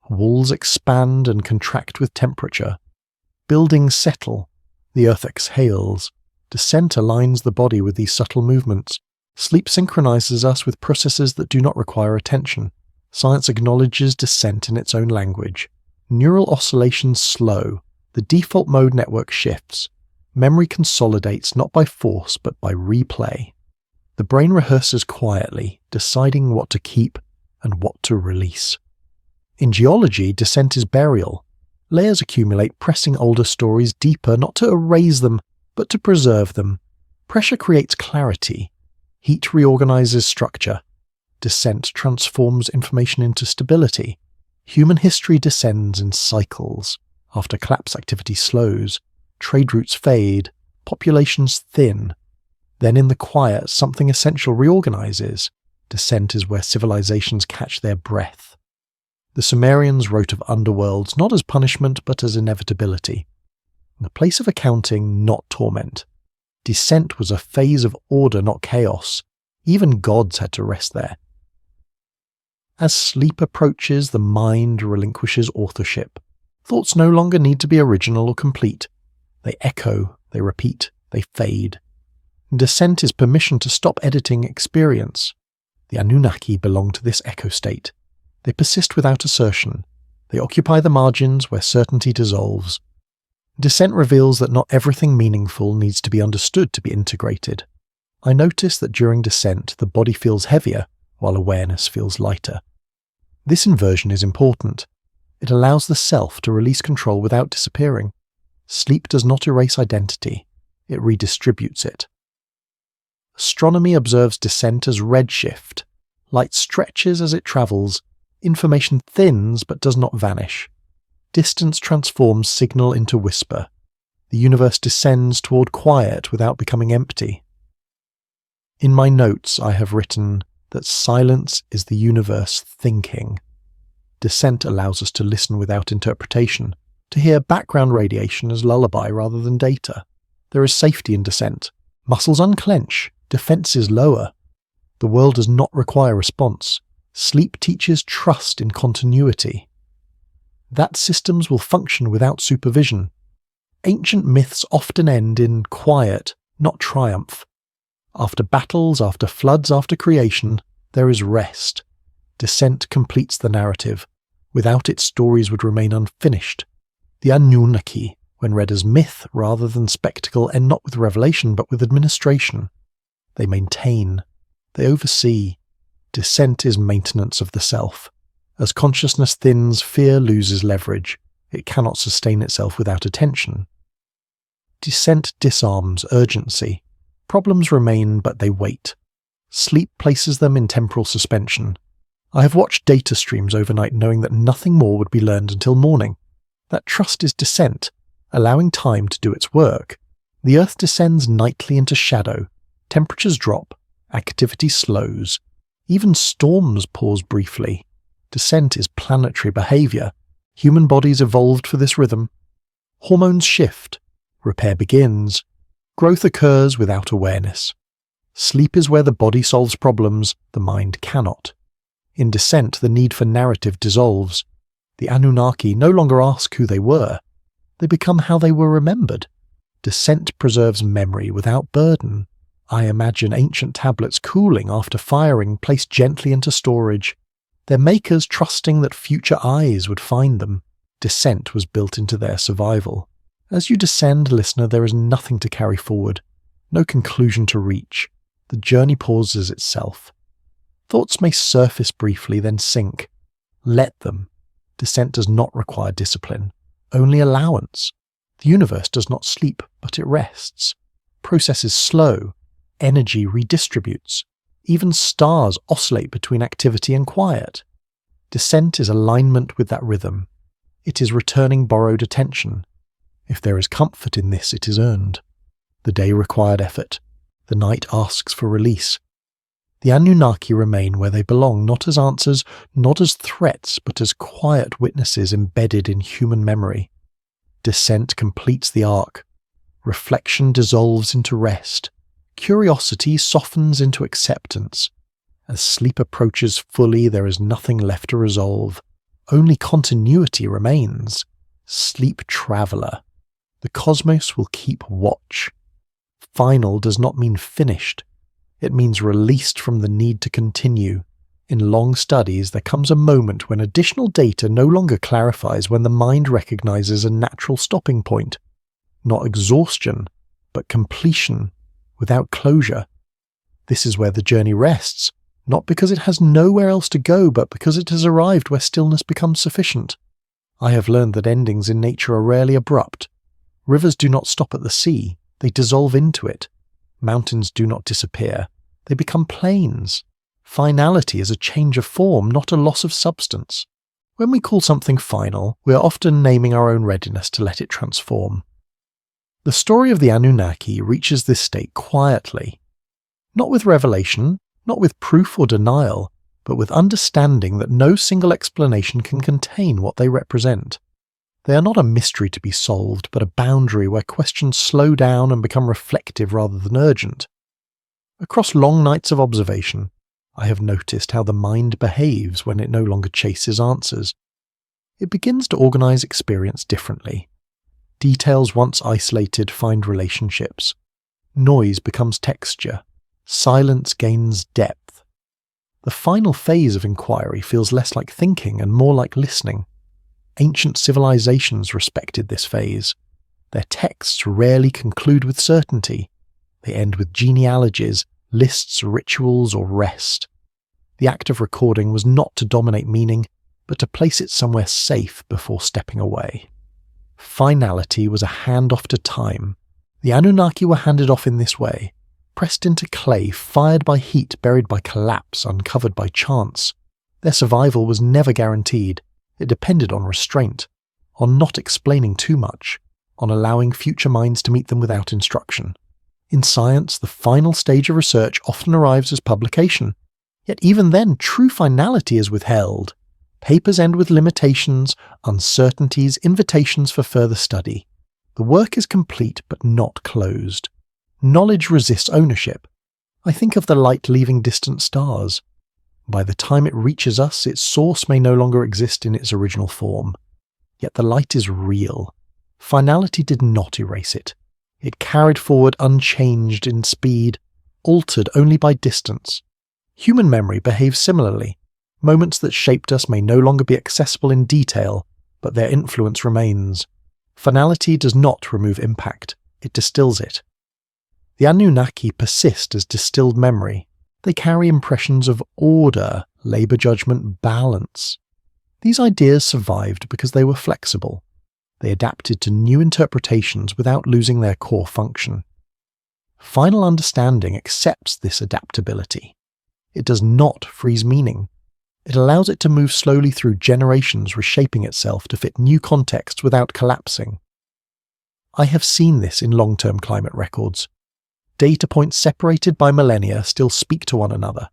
Walls expand and contract with temperature. Buildings settle. The earth exhales. Descent aligns the body with these subtle movements. Sleep synchronizes us with processes that do not require attention. Science acknowledges descent in its own language. Neural oscillations slow. The default mode network shifts. Memory consolidates not by force but by replay. The brain rehearses quietly, deciding what to keep and what to release. In geology, descent is burial. Layers accumulate, pressing older stories deeper, not to erase them, but to preserve them. Pressure creates clarity. Heat reorganizes structure. Descent transforms information into stability. Human history descends in cycles. After collapse activity slows, trade routes fade, populations thin. Then in the quiet, something essential reorganizes. Descent is where civilizations catch their breath. The Sumerians wrote of underworlds not as punishment but as inevitability. A place of accounting, not torment. Descent was a phase of order, not chaos. Even gods had to rest there. As sleep approaches, the mind relinquishes authorship. Thoughts no longer need to be original or complete. They echo, they repeat, they fade. Descent is permission to stop editing experience. The Anunnaki belong to this echo state. They persist without assertion. They occupy the margins where certainty dissolves. Descent reveals that not everything meaningful needs to be understood to be integrated. I notice that during descent, the body feels heavier, while awareness feels lighter. This inversion is important. It allows the self to release control without disappearing. Sleep does not erase identity. It redistributes it. Astronomy observes descent as redshift. Light stretches as it travels. Information thins but does not vanish. Distance transforms signal into whisper. The universe descends toward quiet without becoming empty. In my notes I have written that silence is the universe thinking. Descent allows us to listen without interpretation, to hear background radiation as lullaby rather than data. There is safety in descent. Muscles unclench, defenses lower. The world does not require response. Sleep teaches trust in continuity. That systems will function without supervision. Ancient myths often end in quiet, not triumph. After battles, after floods, after creation, there is rest. Descent completes the narrative. Without it, stories would remain unfinished. The Anunnaki, when read as myth rather than spectacle, end not with revelation but with administration. They maintain. They oversee. Descent is maintenance of the self. As consciousness thins, fear loses leverage. It cannot sustain itself without attention. Descent disarms urgency. Problems remain, but they wait. Sleep places them in temporal suspension. I have watched data streams overnight knowing that nothing more would be learned until morning. That trust is descent, allowing time to do its work. The Earth descends nightly into shadow. Temperatures drop. Activity slows. Even storms pause briefly. Descent is planetary behavior. Human bodies evolved for this rhythm. Hormones shift. Repair begins. Growth occurs without awareness. Sleep is where the body solves problems the mind cannot. In descent, the need for narrative dissolves. The Anunnaki no longer ask who they were. They become how they were remembered. Descent preserves memory without burden. I imagine ancient tablets cooling after firing, placed gently into storage. Their makers trusting that future eyes would find them. Descent was built into their survival. As you descend, listener, there is nothing to carry forward, no conclusion to reach. The journey pauses itself. Thoughts may surface briefly, then sink. Let them. Descent does not require discipline, only allowance. The universe does not sleep, but it rests. Process is slow. Energy redistributes. Even stars oscillate between activity and quiet. Descent is alignment with that rhythm. It is returning borrowed attention. If there is comfort in this, it is earned. The day required effort. The night asks for release. The Anunnaki remain where they belong, not as answers, not as threats, but as quiet witnesses embedded in human memory. Descent completes the arc. Reflection dissolves into rest. Curiosity softens into acceptance. As sleep approaches fully, there is nothing left to resolve. Only continuity remains. Sleep traveler. The cosmos will keep watch. Final does not mean finished. It means released from the need to continue. In long studies, there comes a moment when additional data no longer clarifies, when the mind recognizes a natural stopping point. Not exhaustion, but completion, without closure. This is where the journey rests, not because it has nowhere else to go, but because it has arrived where stillness becomes sufficient. I have learned that endings in nature are rarely abrupt. Rivers do not stop at the sea, they dissolve into it. Mountains do not disappear, they become plains. Finality is a change of form, not a loss of substance. When we call something final, we are often naming our own readiness to let it transform. The story of the Anunnaki reaches this state quietly. Not with revelation, not with proof or denial, but with understanding that no single explanation can contain what they represent. They are not a mystery to be solved, but a boundary where questions slow down and become reflective rather than urgent. Across long nights of observation, I have noticed how the mind behaves when it no longer chases answers. It begins to organize experience differently. Details once isolated find relationships. Noise becomes texture. Silence gains depth. The final phase of inquiry feels less like thinking and more like listening. Ancient civilizations respected this phase. Their texts rarely conclude with certainty. They end with genealogies, lists, rituals, or rest. The act of recording was not to dominate meaning, but to place it somewhere safe before stepping away. Finality was a handoff to time. The Anunnaki were handed off in this way, pressed into clay, fired by heat, buried by collapse, uncovered by chance. Their survival was never guaranteed. It depended on restraint, on not explaining too much, on allowing future minds to meet them without instruction. In science, the final stage of research often arrives as publication. Yet even then, true finality is withheld. Papers end with limitations, uncertainties, invitations for further study. The work is complete but not closed. Knowledge resists ownership. I think of the light leaving distant stars. By the time it reaches us, its source may no longer exist in its original form. Yet the light is real. Finality did not erase it. It carried forward unchanged in speed, altered only by distance. Human memory behaves similarly. Moments that shaped us may no longer be accessible in detail, but their influence remains. Finality does not remove impact, it distills it. The Anunnaki persist as distilled memory. They carry impressions of order, labour judgment, balance. These ideas survived because they were flexible. They adapted to new interpretations without losing their core function. Final understanding accepts this adaptability. It does not freeze meaning. It allows it to move slowly through generations, reshaping itself to fit new contexts without collapsing. I have seen this in long-term climate records. Data points separated by millennia still speak to one another.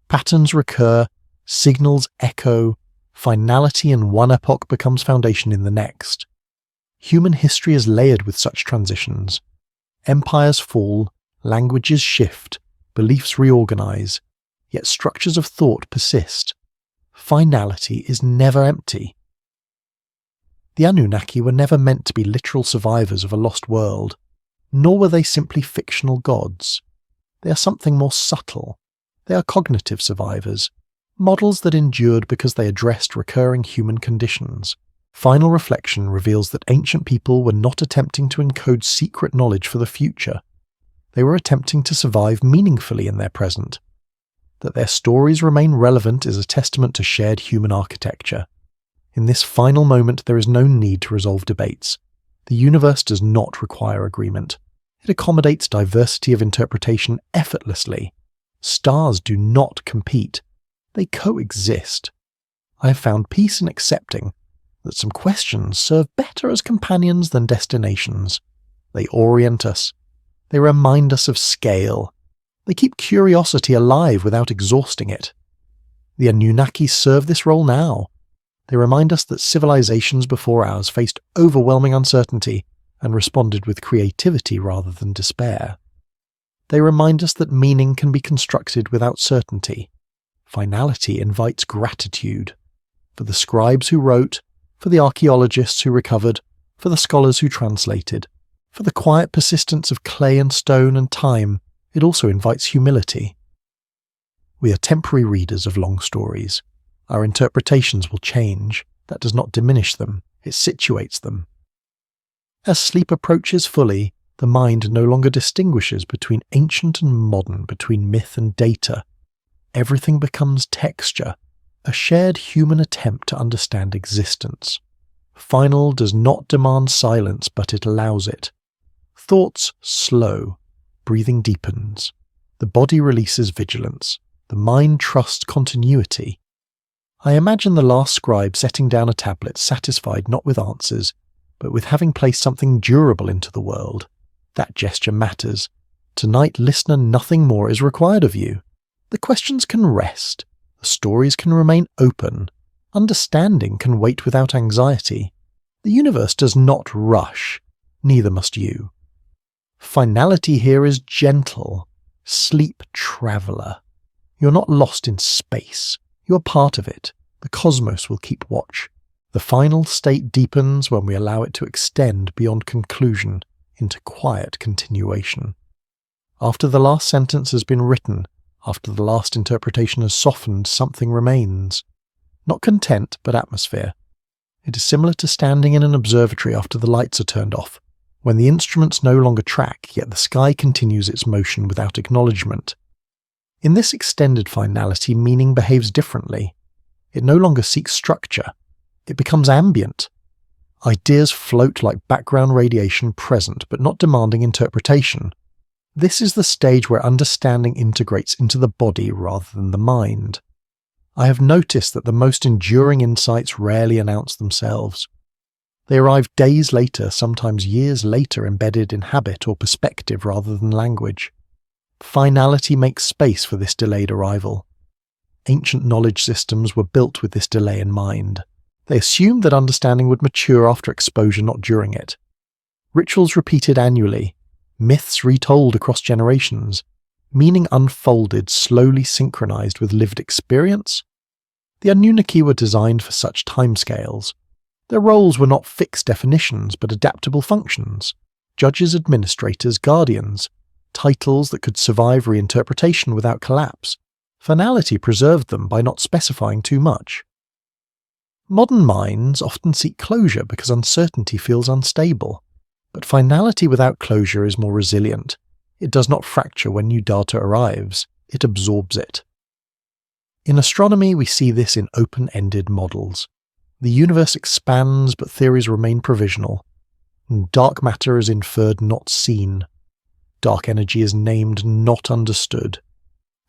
Patterns recur, signals echo, finality in one epoch becomes foundation in the next. Human history is layered with such transitions. Empires fall, languages shift, beliefs reorganize, yet structures of thought persist. Finality is never empty. The Anunnaki were never meant to be literal survivors of a lost world, nor were they simply fictional gods. They are something more subtle. They are cognitive survivors, models that endured because they addressed recurring human conditions. Final reflection reveals that ancient people were not attempting to encode secret knowledge for the future. They were attempting to survive meaningfully in their present. That their stories remain relevant is a testament to shared human architecture. In this final moment, there is no need to resolve debates. The universe does not require agreement. It accommodates diversity of interpretation effortlessly. Stars do not compete. They coexist. I have found peace in accepting that some questions serve better as companions than destinations. They orient us. They remind us of scale. They keep curiosity alive without exhausting it. The Anunnaki serve this role now. They remind us that civilizations before ours faced overwhelming uncertainty and responded with creativity rather than despair. They remind us that meaning can be constructed without certainty. Finality invites gratitude. For the scribes who wrote, for the archaeologists who recovered, for the scholars who translated, for the quiet persistence of clay and stone and time, it also invites humility. We are temporary readers of long stories. Our interpretations will change. That does not diminish them, it situates them. As sleep approaches fully, the mind no longer distinguishes between ancient and modern, between myth and data. Everything becomes texture, a shared human attempt to understand existence. Final does not demand silence, but it allows it. Thoughts slow, breathing deepens. The body releases vigilance. The mind trusts continuity. I imagine the last scribe setting down a tablet, satisfied not with answers, but with having placed something durable into the world. That gesture matters. Tonight, listener, nothing more is required of you. The questions can rest. The stories can remain open. Understanding can wait without anxiety. The universe does not rush. Neither must you. Finality here is gentle. Sleep, traveller. You're not lost in space. You're part of it. The cosmos will keep watch. The final state deepens when we allow it to extend beyond conclusion into quiet continuation. After the last sentence has been written, after the last interpretation has softened, something remains. Not content, but atmosphere. It is similar to standing in an observatory after the lights are turned off, when the instruments no longer track, yet the sky continues its motion without acknowledgement. In this extended finality, meaning behaves differently. It no longer seeks structure. It becomes ambient. Ideas float like background radiation, present but not demanding interpretation. This is the stage where understanding integrates into the body rather than the mind. I have noticed that the most enduring insights rarely announce themselves. They arrive days later, sometimes years later, embedded in habit or perspective rather than language. Finality makes space for this delayed arrival. Ancient knowledge systems were built with this delay in mind. They assumed that understanding would mature after exposure, not during it. Rituals repeated annually, myths retold across generations, meaning unfolded, slowly synchronized with lived experience. The Anunnaki were designed for such timescales. Their roles were not fixed definitions but adaptable functions: judges, administrators, guardians, titles that could survive reinterpretation without collapse. Finality preserved them by not specifying too much. Modern minds often seek closure because uncertainty feels unstable, but finality without closure is more resilient. It does not fracture when new data arrives, it absorbs it. In astronomy, we see this in open-ended models. The universe expands, but theories remain provisional. Dark matter is inferred, not seen. Dark energy is named, not understood.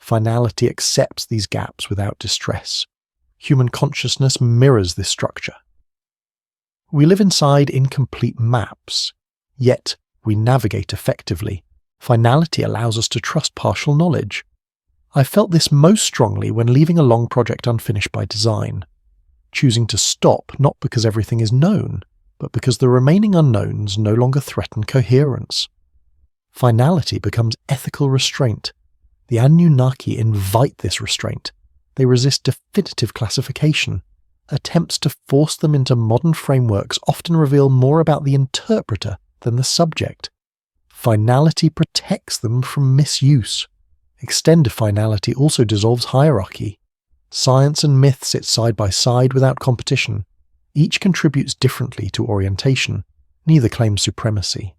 Finality accepts these gaps without distress. Human consciousness mirrors this structure. We live inside incomplete maps, yet we navigate effectively. Finality allows us to trust partial knowledge. I felt this most strongly when leaving a long project unfinished by design, choosing to stop not because everything is known, but because the remaining unknowns no longer threaten coherence. Finality becomes ethical restraint. The Anunnaki invite this restraint. They resist definitive classification. Attempts to force them into modern frameworks often reveal more about the interpreter than the subject. Finality protects them from misuse. Extended finality also dissolves hierarchy. Science and myth sit side by side without competition. Each contributes differently to orientation. Neither claims supremacy.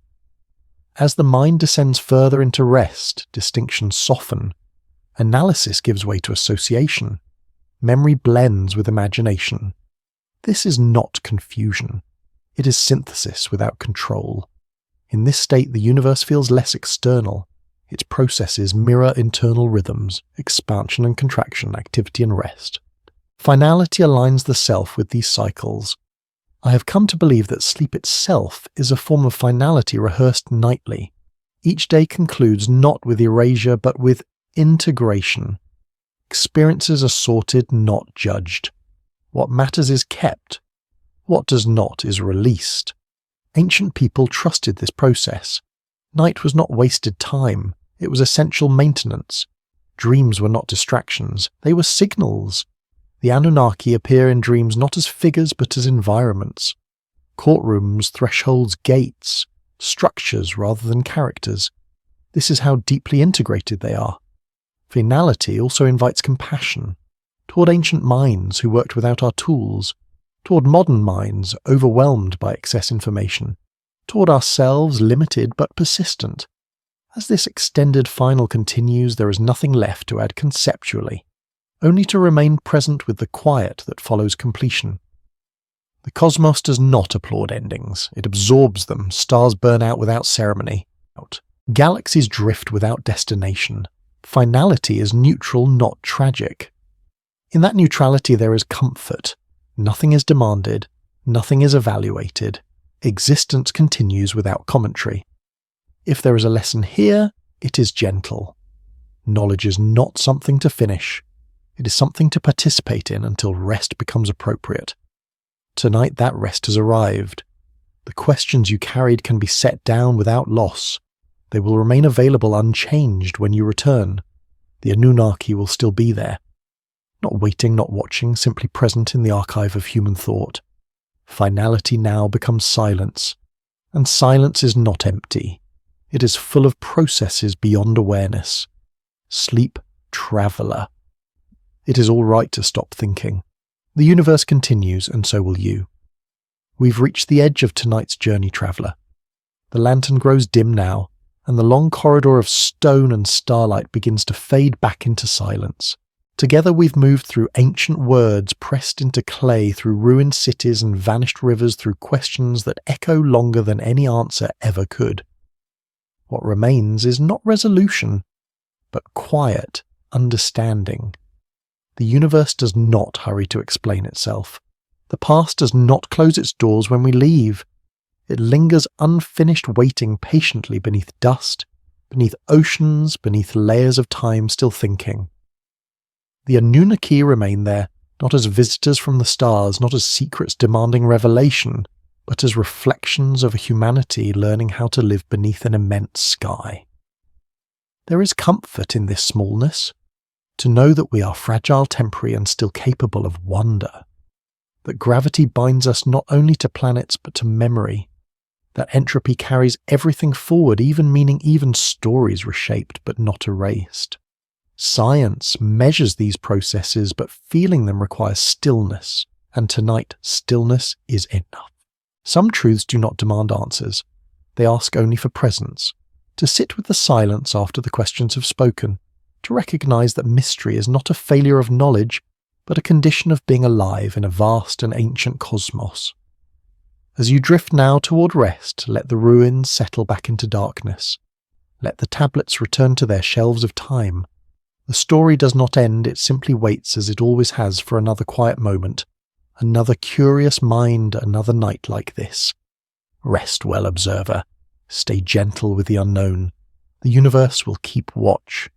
As the mind descends further into rest, distinctions soften. Analysis gives way to association. Memory blends with imagination. This is not confusion. It is synthesis without control. In this state, the universe feels less external. Its processes mirror internal rhythms, expansion and contraction, activity and rest. Finality aligns the self with these cycles. I have come to believe that sleep itself is a form of finality rehearsed nightly. Each day concludes not with erasure but with integration. Experiences are sorted, not judged. What matters is kept. What does not is released. Ancient people trusted this process. Night was not wasted time. It was essential maintenance. Dreams were not distractions. They were signals. The Anunnaki appear in dreams not as figures but as environments. Courtrooms, thresholds, gates. Structures rather than characters. This is how deeply integrated they are. Finality also invites compassion. Toward ancient minds who worked without our tools. Toward modern minds overwhelmed by excess information. Toward ourselves limited but persistent. As this extended final continues, there is nothing left to add conceptually, only to remain present with the quiet that follows completion. The cosmos does not applaud endings. It absorbs them. Stars burn out without ceremony. Galaxies drift without destination. Finality is neutral, not tragic. In that neutrality there is comfort. Nothing is demanded. Nothing is evaluated. Existence continues without commentary. If there is a lesson here, it is gentle. Knowledge is not something to finish. It is something to participate in until rest becomes appropriate. Tonight that rest has arrived. The questions you carried can be set down without loss. They will remain available unchanged when you return. The Anunnaki will still be there. Not waiting, not watching, simply present in the archive of human thought. Finality now becomes silence. And silence is not empty. It is full of processes beyond awareness. Sleep, traveller. It is all right to stop thinking. The universe continues, and so will you. We've reached the edge of tonight's journey, traveller. The lantern grows dim now, and the long corridor of stone and starlight begins to fade back into silence. Together we've moved through ancient words pressed into clay, through ruined cities and vanished rivers, through questions that echo longer than any answer ever could. What remains is not resolution, but quiet understanding. The universe does not hurry to explain itself. The past does not close its doors when we leave. It lingers unfinished, waiting patiently beneath dust, beneath oceans, beneath layers of time, still thinking. The Anunnaki remain there, not as visitors from the stars, not as secrets demanding revelation, but as reflections of a humanity learning how to live beneath an immense sky. There is comfort in this smallness, to know that we are fragile, temporary, and still capable of wonder. that gravity binds us not only to planets but to memory, that entropy carries everything forward, even stories reshaped but not erased. Science measures these processes, but feeling them requires stillness, and tonight stillness is enough. Some truths do not demand answers. They ask only for presence, to sit with the silence after the questions have spoken, to recognize that mystery is not a failure of knowledge, but a condition of being alive in a vast and ancient cosmos. As you drift now toward rest, let the ruins settle back into darkness. Let the tablets return to their shelves of time. The story does not end, it simply waits as it always has for another quiet moment, another curious mind, another night like this. Rest well, observer. Stay gentle with the unknown. The universe will keep watch.